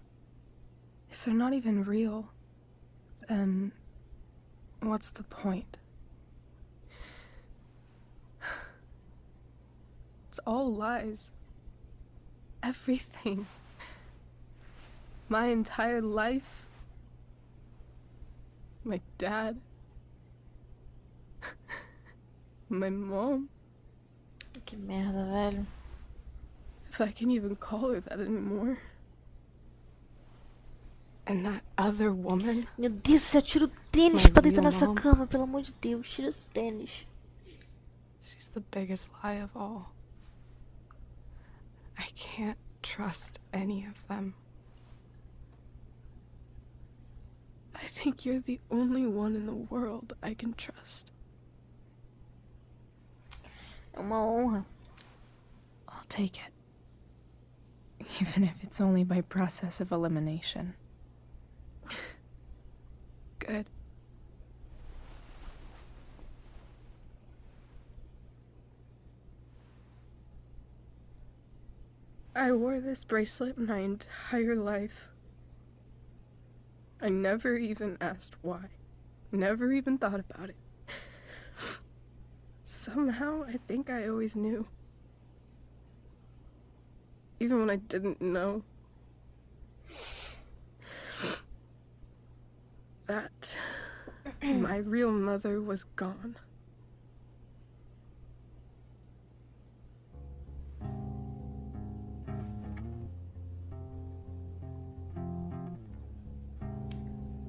If they're not even real, then what's the point? It's all lies. Everything. My entire life. My dad. My mom. Que merda, velho. If I can even call her that anymore. And that other woman. Meu Deus, você tira o tênis My pra deitar real nessa mom. cama, pelo amor de Deus. Tira os tênis. She's the biggest lie of all. I can't trust any of them. I think you're the only one in the world I can trust. É uma honra. I'll take it. Even if it's only by process of elimination. Good. I wore this bracelet my entire life. I never even asked why. Never even thought about it. Somehow, I think I always knew. Even when I didn't know. That my real mother was gone.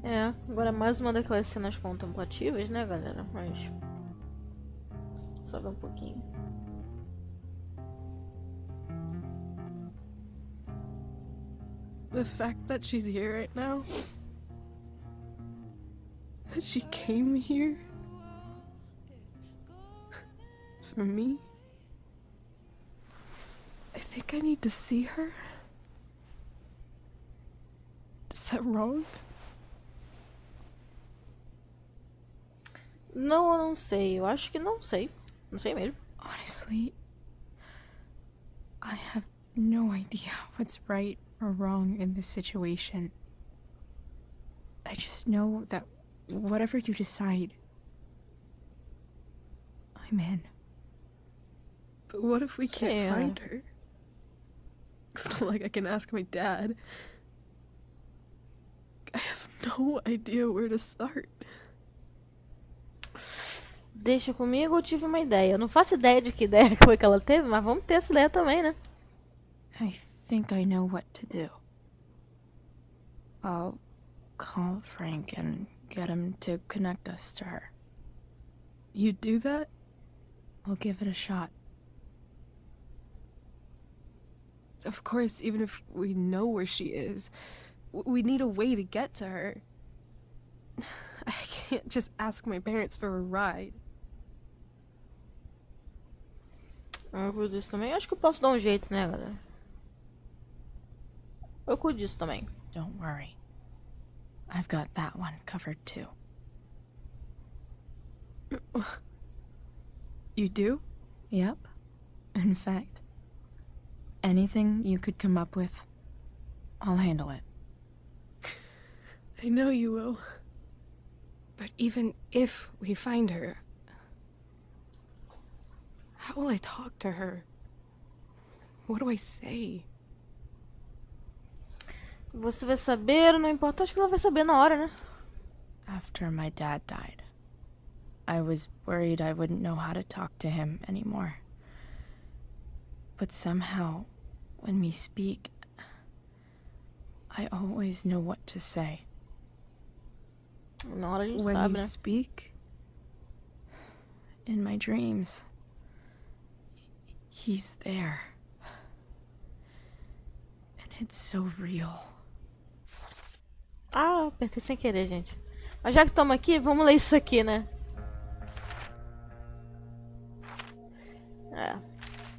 É, agora mais uma daquelas cenas contemplativas, né, galera? Mas sobe um pouquinho. The fact that she's here right now that she came here for me. I think I need to see her. Is that wrong? Não, eu não sei. Eu acho que não sei. Não sei mesmo. Honestly, I have no idea what's right or wrong in this situation. I just know that whatever you decide, I'm in. But what if we can't Yeah. find her? It's not like I can ask my dad. I have no idea where to start. Deixa comigo, eu tive uma ideia. Eu não faço ideia de que ideia foi que ela teve, mas vamos ter essa ideia também, né? I think I know what to do. I'll call Frank and get him to connect us to her. You do that? I'll give it a shot. Of course, even if we know where she is, we need a way to get to her. I can't just ask my parents for a ride. Eu cuido disso também. Acho que eu posso dar um jeito, né, galera? Eu cuido disso também. Don't worry. I've got that one covered too. You do? Yep. In fact, anything you could come up with, I'll handle it. I know you will. But even if we find her, how will I talk to her? What do I say? Você vai saber, não importa. Acho que ela vai saber na hora, né? After my dad died, I was worried I wouldn't know how to talk to him anymore. But somehow, when we speak, I always know what to say. Na hora a gente When sabe, you né? speak? In my dreams, he's there. And it's so real. Ah, apertei sem querer, gente. Mas já que estamos aqui, vamos ler isso aqui, né? É.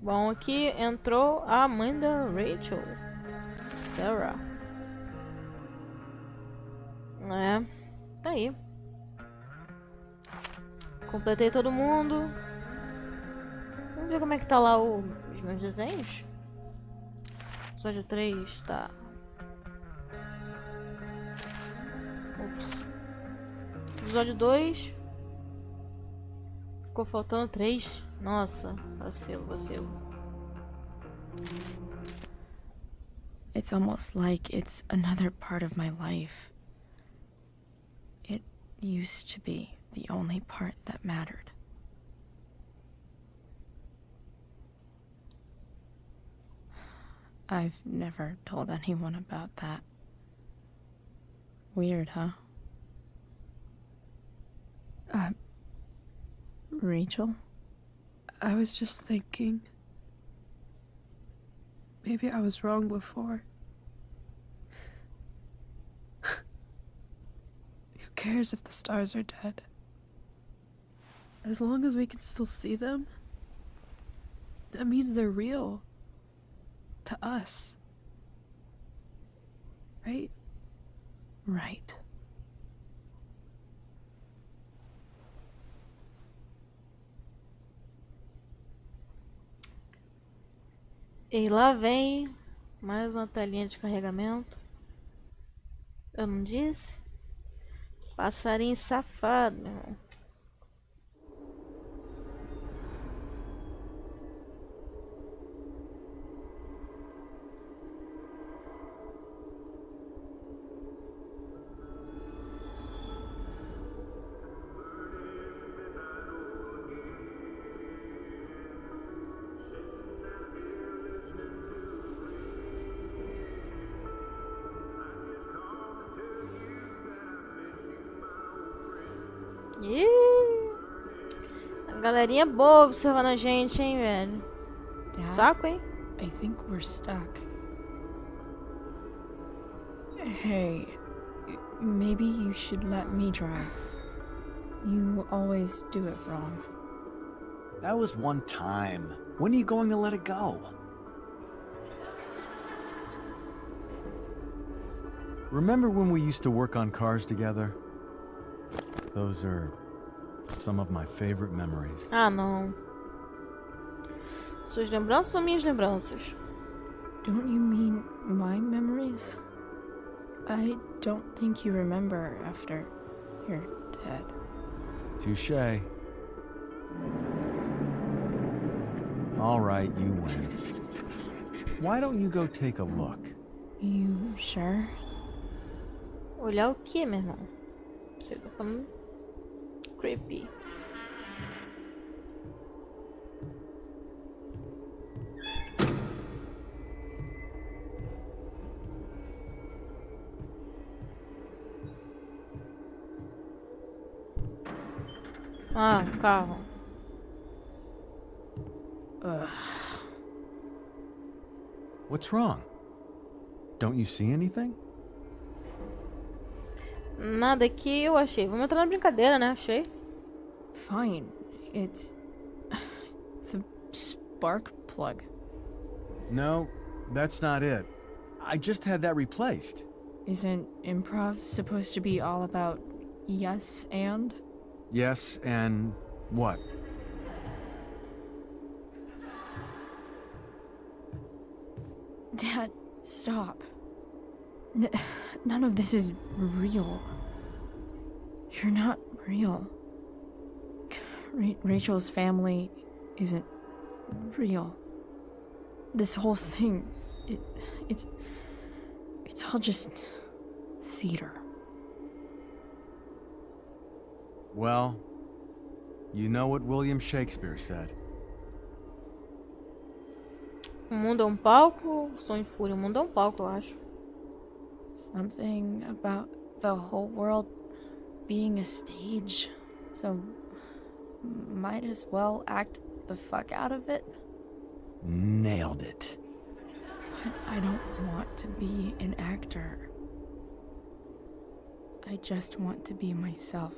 Bom, aqui entrou a mãe da Rachel. Sarah. É. Tá aí. Completei todo mundo. Vamos ver como é que tá lá os meus desenhos. Episódio 3, tá. Ups. Episódio 2. Ficou faltando 3. Nossa, vacilo. It's almost like it's another part of my life. It used to be the only part that mattered. I've never told anyone about that. Weird, huh? Rachel? I was just thinking. Maybe I was wrong before. Who cares if the stars are dead? As long as we can still see them, that means they're real. To us. Right? Right. E lá vem mais uma telinha de carregamento. Eu não disse? Passarinho safado, meu irmão. Ih, a galerinha boa observando a gente, hein, velho. Saco, hein? I think we're stuck. Hey, maybe you should let me drive. You always do it wrong. That was one time. When are you going to let it go? Remember when we used to work on cars together? Those are some of my favorite memories. Ah, não. Suas lembranças ou minhas lembranças? Don't you mean my memories? I don't think you remember after you're dead. Touché. All right, you win. Why don't you go take a look? You sure? Olhar o que, meu irmão? Você tá falando creepy. Ah, carro. What's wrong? Don't you see anything? Nada que eu achei. Vamos entrar na brincadeira, né? Achei. Fine. It's the spark plug. No, that's not it. I just had that replaced. Isn't improv supposed to be all about yes and? Yes, and what? Dad, stop. None of this is real. You're not real. Rachel's family isn't real. This whole thing, it's all just theater. Well, you know what William Shakespeare said. O mundo é um palco, Som e Fúria. O mundo é um palco, eu acho. Something about the whole world being a stage. So, might as well act the fuck out of it. Nailed it. But I don't want to be an actor. I just want to be myself.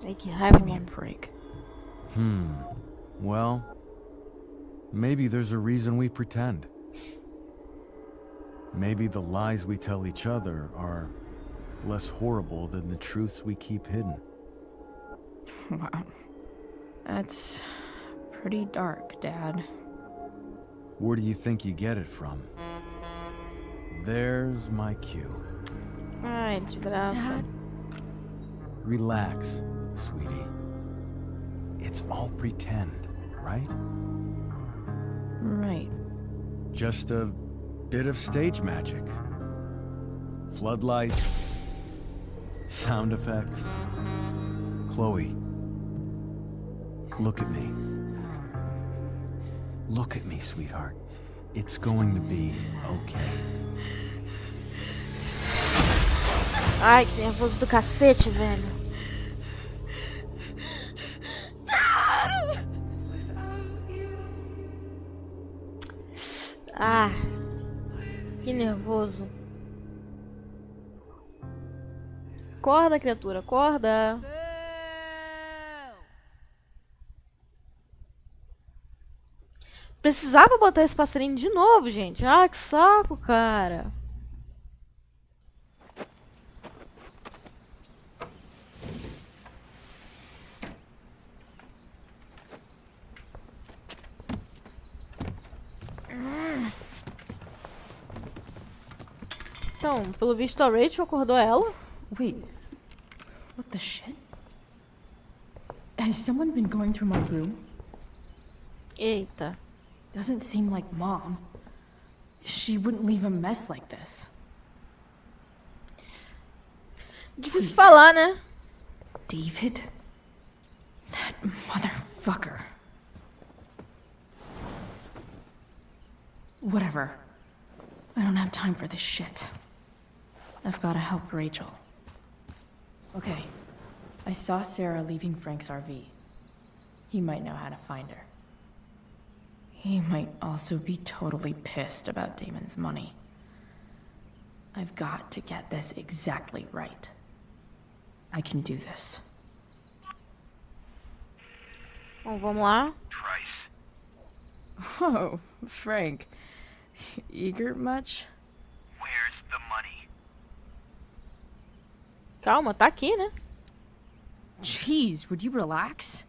Ai, que raiva, Give me a mano. break. Well, maybe there's a reason we pretend. Maybe the lies we tell each other are less horrible than the truths we keep hidden. Wow. That's pretty dark, Dad. Where do you think you get it from? There's my cue. Ai, de graça. Relax, sweetie. It's all pretend, right? Right. Just a bit of stage magic. Floodlights, sound effects. Chloe, look at me. Look at me, sweetheart. It's going to be okay. Ai, que nervoso do cacete, velho. Ah, que nervoso. Acorda, criatura, acorda. Precisava botar esse passarinho de novo, gente. Ah, que saco, cara. Então, pelo visto a Rachel acordou ela. Wait. What the shit? Has someone been going through my room? Eita. Doesn't seem like Mom. She wouldn't leave a mess like this. Difícil falar, né? David? That motherfucker. Whatever. I don't have time for this shit. I've gotta help Rachel. Okay. I saw Sarah leaving Frank's RV. He might know how to find her. He might also be totally pissed about Damon's money. I've got to get this exactly right. I can do this. Bom, vamos lá. Oh, Frank. Eager much? Where's the money? Calma, tá aqui, né? Jeez, would you relax?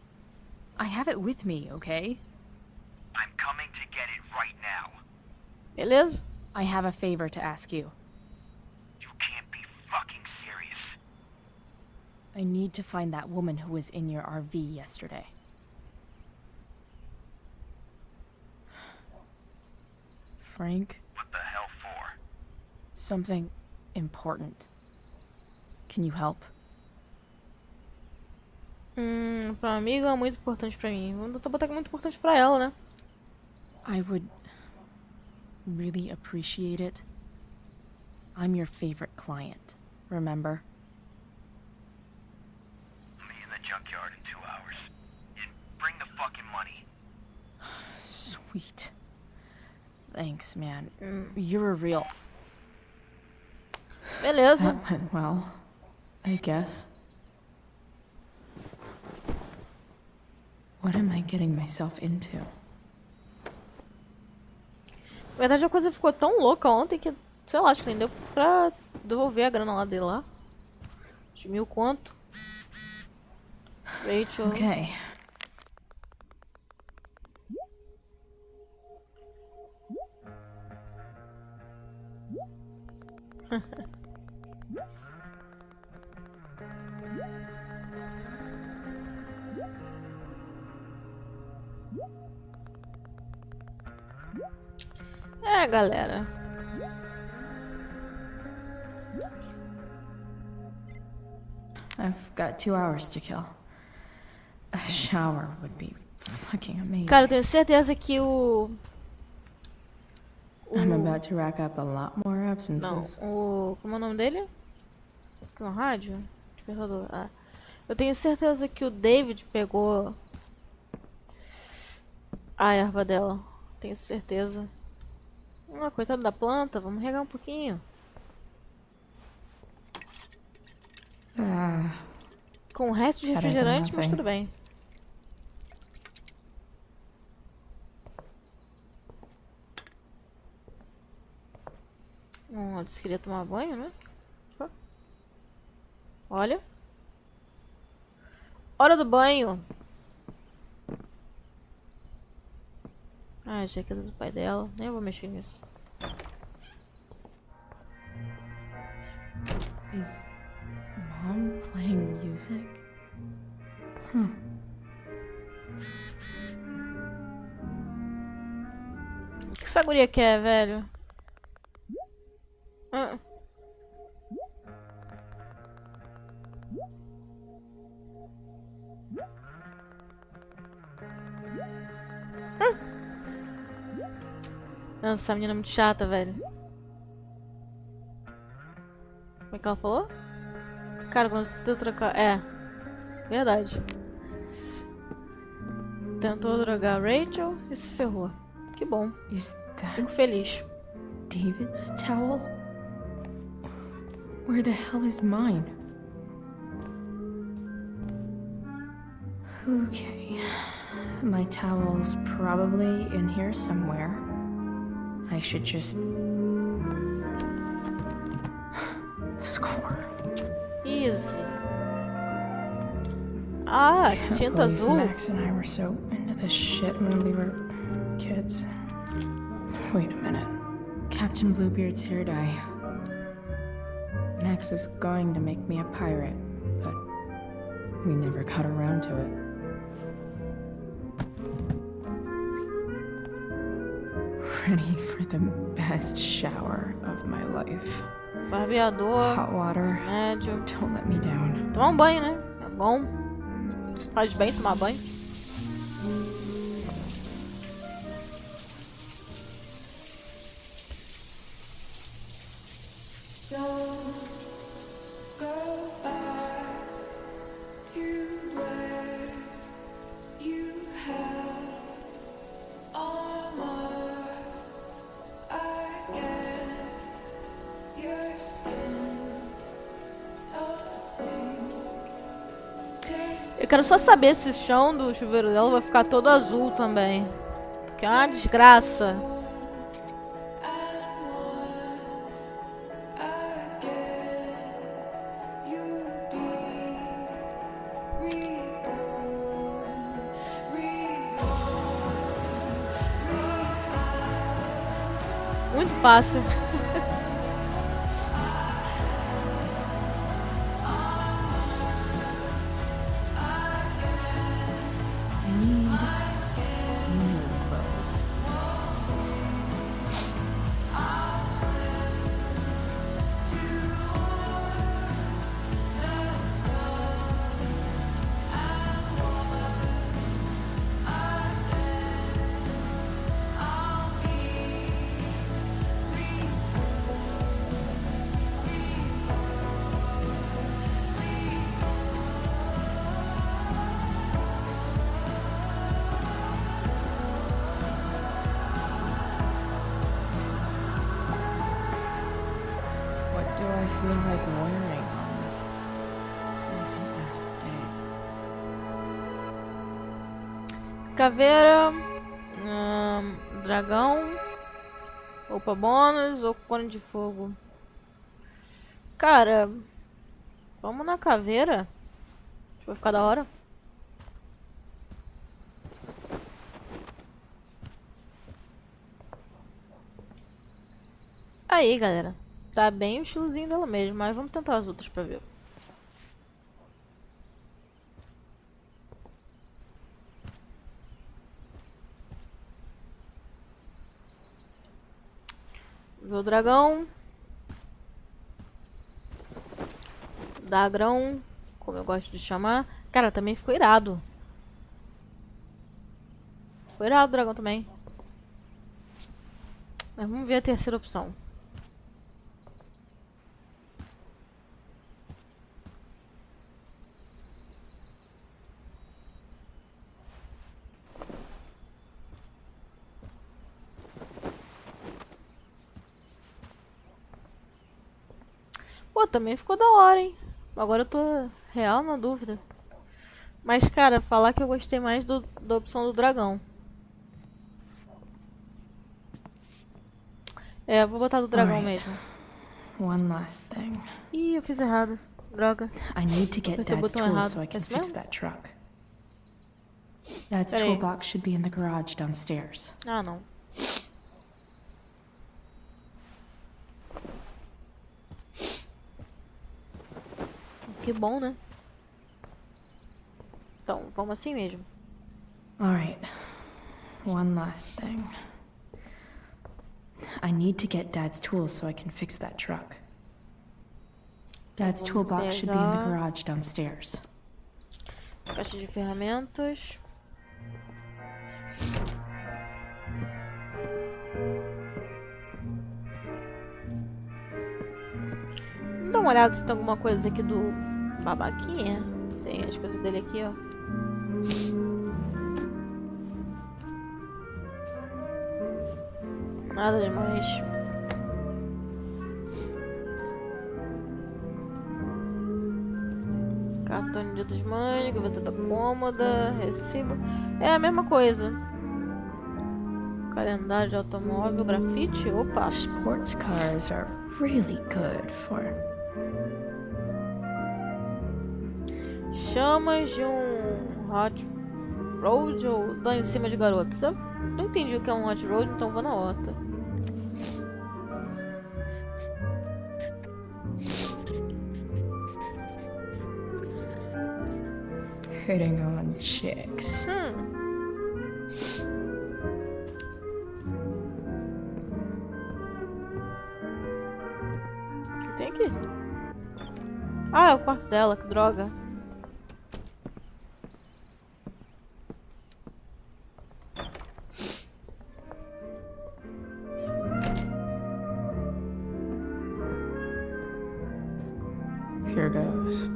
I have it with me, okay? I'm coming to get it right now. Beleza. I have a favor to ask you. You can't be fucking serious. I need to find that woman who was in your RV yesterday. Frank? What the hell for? Something important. Can you help? Pra uma amiga é muito importante pra mim. Eu tô botando muito importante pra ela, né? I would really appreciate it. I'm your favorite client, remember? Me in the junkyard in 2 hours. And bring the fucking money. Sweet. Thanks, man. You're a real... Beleza. That went well, I guess. What am I getting myself into? Na verdade, a coisa ficou tão louca ontem que, sei lá, acho que nem deu pra devolver a grana lá dele lá. De 1000 conto. Rachel. Okay. É, galera. I've got 2 hours to kill. A shower would be fucking amazing. Cara, eu tenho certeza que I'm about to rack up a lot more absences. Não, como é o nome dele? Aqui no rádio? Despertador. Ah. Eu tenho certeza que o David pegou a erva dela. Tenho certeza. Coitado da planta, vamos regar um pouquinho. Com o resto de refrigerante, mas tudo bem. Eu disse que queria tomar banho, né? Olha. Hora do banho. Ah, jaqueta do pai dela. Nem vou mexer nisso. Is Mom playing music? Huh. O que essa guria quer, velho? Nossa, essa menina é muito chata, velho. Como é que ela falou? Cara, quando você tentou trocar... É. Verdade. Tentou drogar a Rachel e se ferrou. Que bom. Fico feliz. David's towel? Where the hell is mine? Okay. My towel's probably in here somewhere. I should just... score. Easy. Ah, tinta azul. Max and I were so into this shit when we were kids. Wait a minute. Captain Bluebeard's hair dye. Max was going to make me a pirate, but we never got around to it. Ready for the best shower of my life. Barbeador. Hot water. Médio. Don't let me down. Tomar banho, né? É bom. Faz bem tomar banho. Eu quero só saber se o chão do chuveiro dela vai ficar todo azul também. Porque é uma desgraça. Muito fácil. What do I feel like wearing on this easy ass day? Caveira. Dragão. Roupa bônus ou cone de fogo? Cara, vamos na caveira. Acho que vai ficar da hora. Aí, galera. Tá bem o estilozinho dela mesmo, mas vamos tentar as outras pra ver. Ver o dragão. Dagrão, como eu gosto de chamar. Cara, também ficou irado. Ficou irado o dragão também. Mas vamos ver a terceira opção. Pô, também ficou da hora, hein? Agora eu tô real na dúvida. Mas, cara, falar que eu gostei mais da opção do dragão. É, eu vou botar do dragão mesmo. One last thing. Ih, eu fiz errado. Droga. I need to get Apertei o Dad's botão tools errado. so I can Esse fix mesmo? that truck. Dad's Peraí. toolbox should be in the garage downstairs. Ah, não. Que bom, né? Então, vamos assim mesmo. Alright. One last thing. I need to get Dad's tools so I can fix that truck. Dad's Vamos toolbox should be in the pegar garage downstairs. Caixa de ferramentas. Dá uma olhada se tem alguma coisa aqui do babaquinha. Tem as coisas dele aqui, ó. Nada demais. Cartão de desmãe, gaveta da cômoda, recibo. É a mesma coisa. Calendário de automóvel, grafite. Opa! Sports cars are really good for. Chamas de um hot road ou dá em cima de garotas? Eu não entendi o que é um hot road, então vou na outra. Hitting on chicks. O que tem aqui? Ah, é o quarto dela, que droga. Here goes.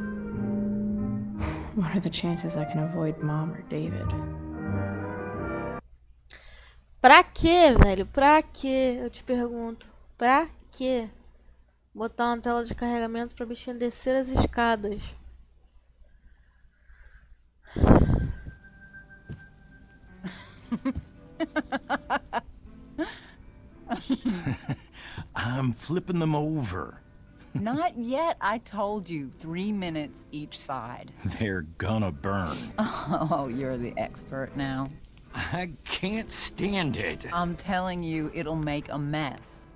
What are the chances I can avoid Mom or David? Pra quê, velho? Pra quê? Eu te pergunto. Pra quê? Botar uma tela de carregamento pra bichinha descer as escadas. I'm flipping them over. Not yet. I told you, 3 minutes each side. They're gonna burn. Oh, you're the expert now. I can't stand it. I'm telling you, it'll make a mess.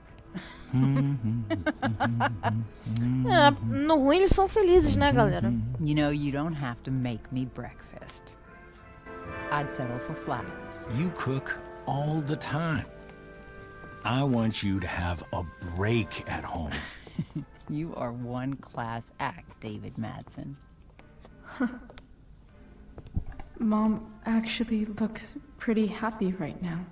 É, no ruim eles são felizes, né, galera? You know, you don't have to make me breakfast. I'd settle for flowers. You cook all the time. I want you to have a break at home. You are one class act, David Madsen. Mom actually looks pretty happy right now.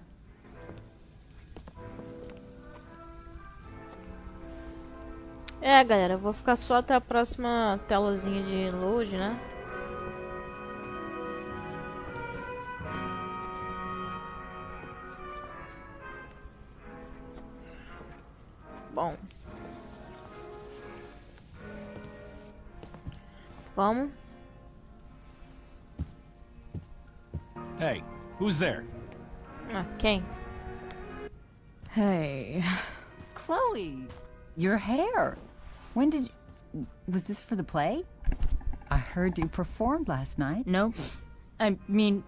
É, galera, eu vou ficar só até a próxima telazinha de load, né? Bom. Vamos. Hey, who's there? Ah, quem? Hey. Chloe, your hair. When did you... Was this for the play? I heard you performed last night. Nope. I mean,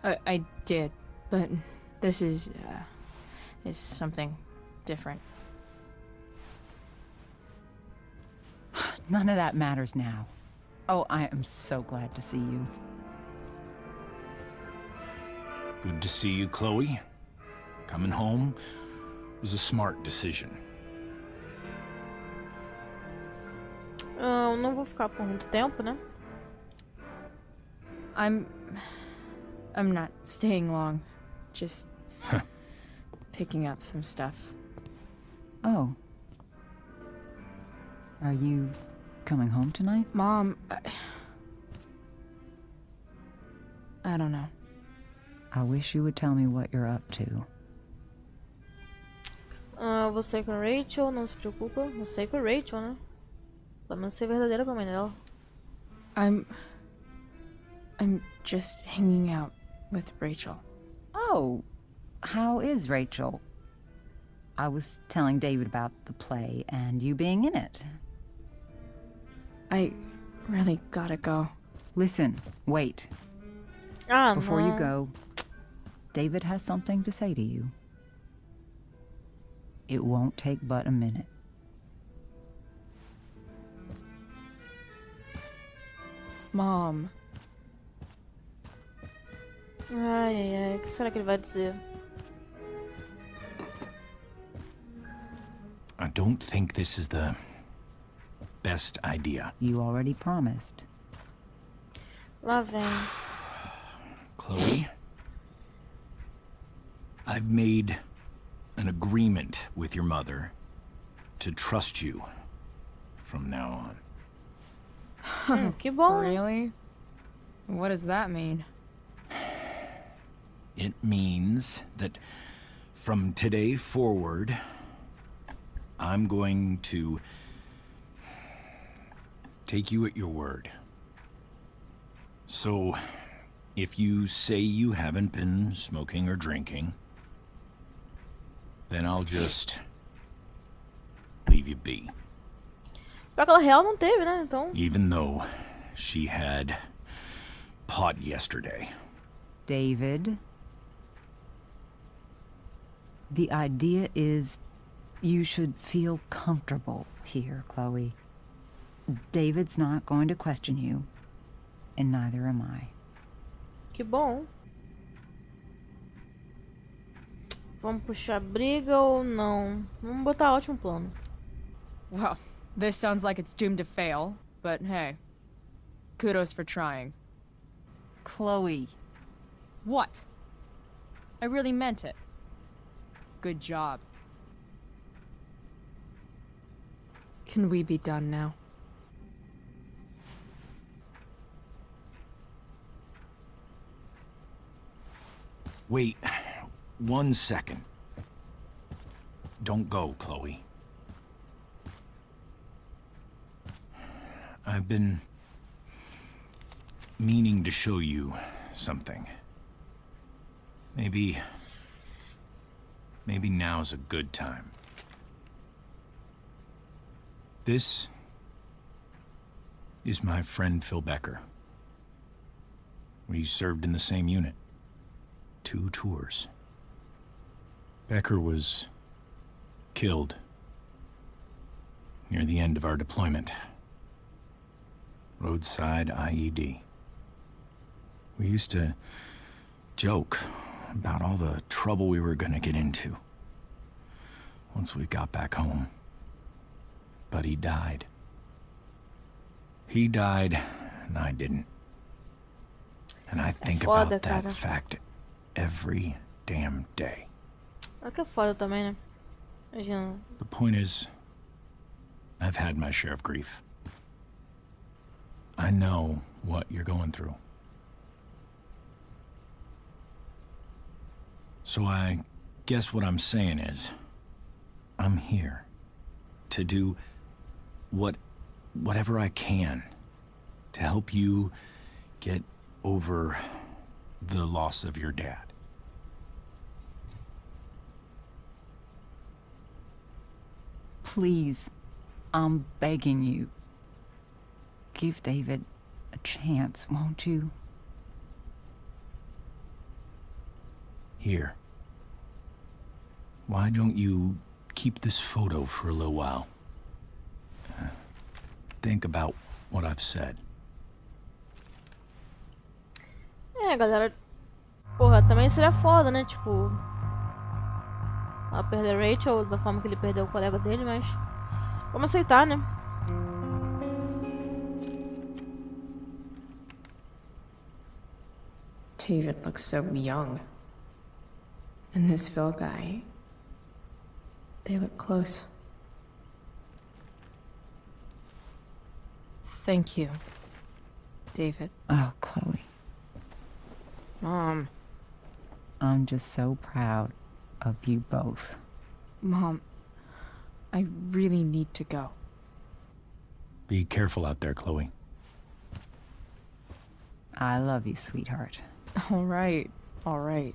I did, but this is something different. None of that matters now. Oh, I am so glad to see you. Good to see you, Chloe. Coming home was a smart decision. Eu não vou ficar por muito tempo, né? I'm not staying long. Just picking up some stuff. Oh. Are you coming home tonight? Mom, I don't know. I wish you would tell me what you're up to. Vou sair com a Rachel, não se preocupa. Vou sair com a Rachel, né? Pelo menos ser verdadeira com a mãe dela. I'm just hanging out with Rachel. Oh, how is Rachel? I was telling David about the play and you being in it. I really gotta go. Listen, wait. Before you go, David has something to say to you. It won't take but a minute. Mom. Ai, ai, ai. O que será que ele vai dizer? I don't think this is the best idea. You already promised. Lá vem. Chloe, I've made an agreement with your mother to trust you from now on. Que bom. Really? What does that mean? It means that from today forward, I'm going to take you at your word. So, if you say you haven't been smoking or drinking, then I'll just leave you be. Pior que ela real não teve, né? Então. Even though she had pot yesterday. David, the idea is you should feel comfortable here, Chloe. David's not going to question you, and neither am I. Que bom. Vamos puxar briga ou não? Vamos botar ótimo plano. Well, this sounds like it's doomed to fail, but hey, kudos for trying. Chloe. What? I really meant it. Good job. Can we be done now? Wait 1 second. Don't go, Chloe. I've been meaning to show you something. Maybe now's a good time. This is my friend Phil Becker. We served in the same unit. 2 tours. Becker was killed near the end of our deployment. Roadside IED. We used to joke about all the trouble we were gonna get into once we got back home. But he died. He died, and I didn't. And I think about that fact every damn day. É que é foda também, né? Imagina. The point is, I've had my share of grief. I know what you're going through. So I guess what I'm saying is, I'm here to do whatever I can to help you get over the loss of your dad. Please, I'm begging you. Give David a chance, won't you? Here. Why don't you keep this photo for a little while? Think about what I've said. É, galera. Porra, também seria foda, né? Tipo, ela perder a Rachel da forma que ele perdeu o colega dele, mas vamos aceitar, né? David looks so young. And this Phil guy, they look close. Thank you, David. Oh, Chloe. Mom. I'm just so proud of you both. Mom, I really need to go. Be careful out there, Chloe. I love you, sweetheart. All right, all right.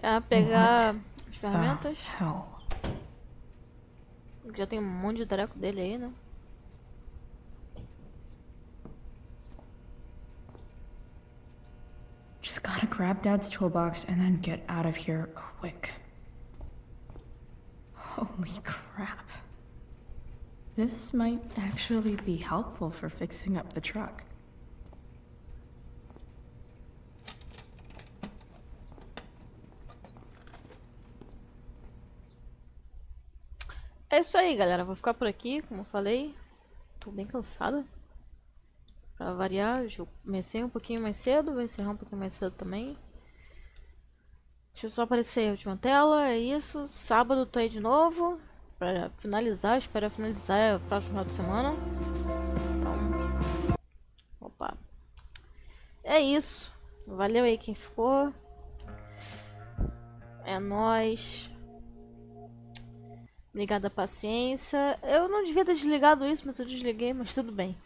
É pegar as ferramentas. Hell. Já tem um monte de treco dele aí, né? Just gotta grab Dad's toolbox and then get out of here quick. Holy crap. This might actually be helpful for fixing up the truck. É isso aí, galera. Vou ficar por aqui, como eu falei. Tô bem cansada. Pra variar, eu comecei um pouquinho mais cedo, vou encerrar um pouquinho mais cedo também. Deixa eu só aparecer a última tela, é isso. Sábado tô aí de novo. Pra finalizar, espero finalizar o próximo final de semana. Então. Opa. É isso. Valeu aí quem ficou. É nóis. Obrigada a paciência. Eu não devia ter desligado isso, mas eu desliguei, mas tudo bem.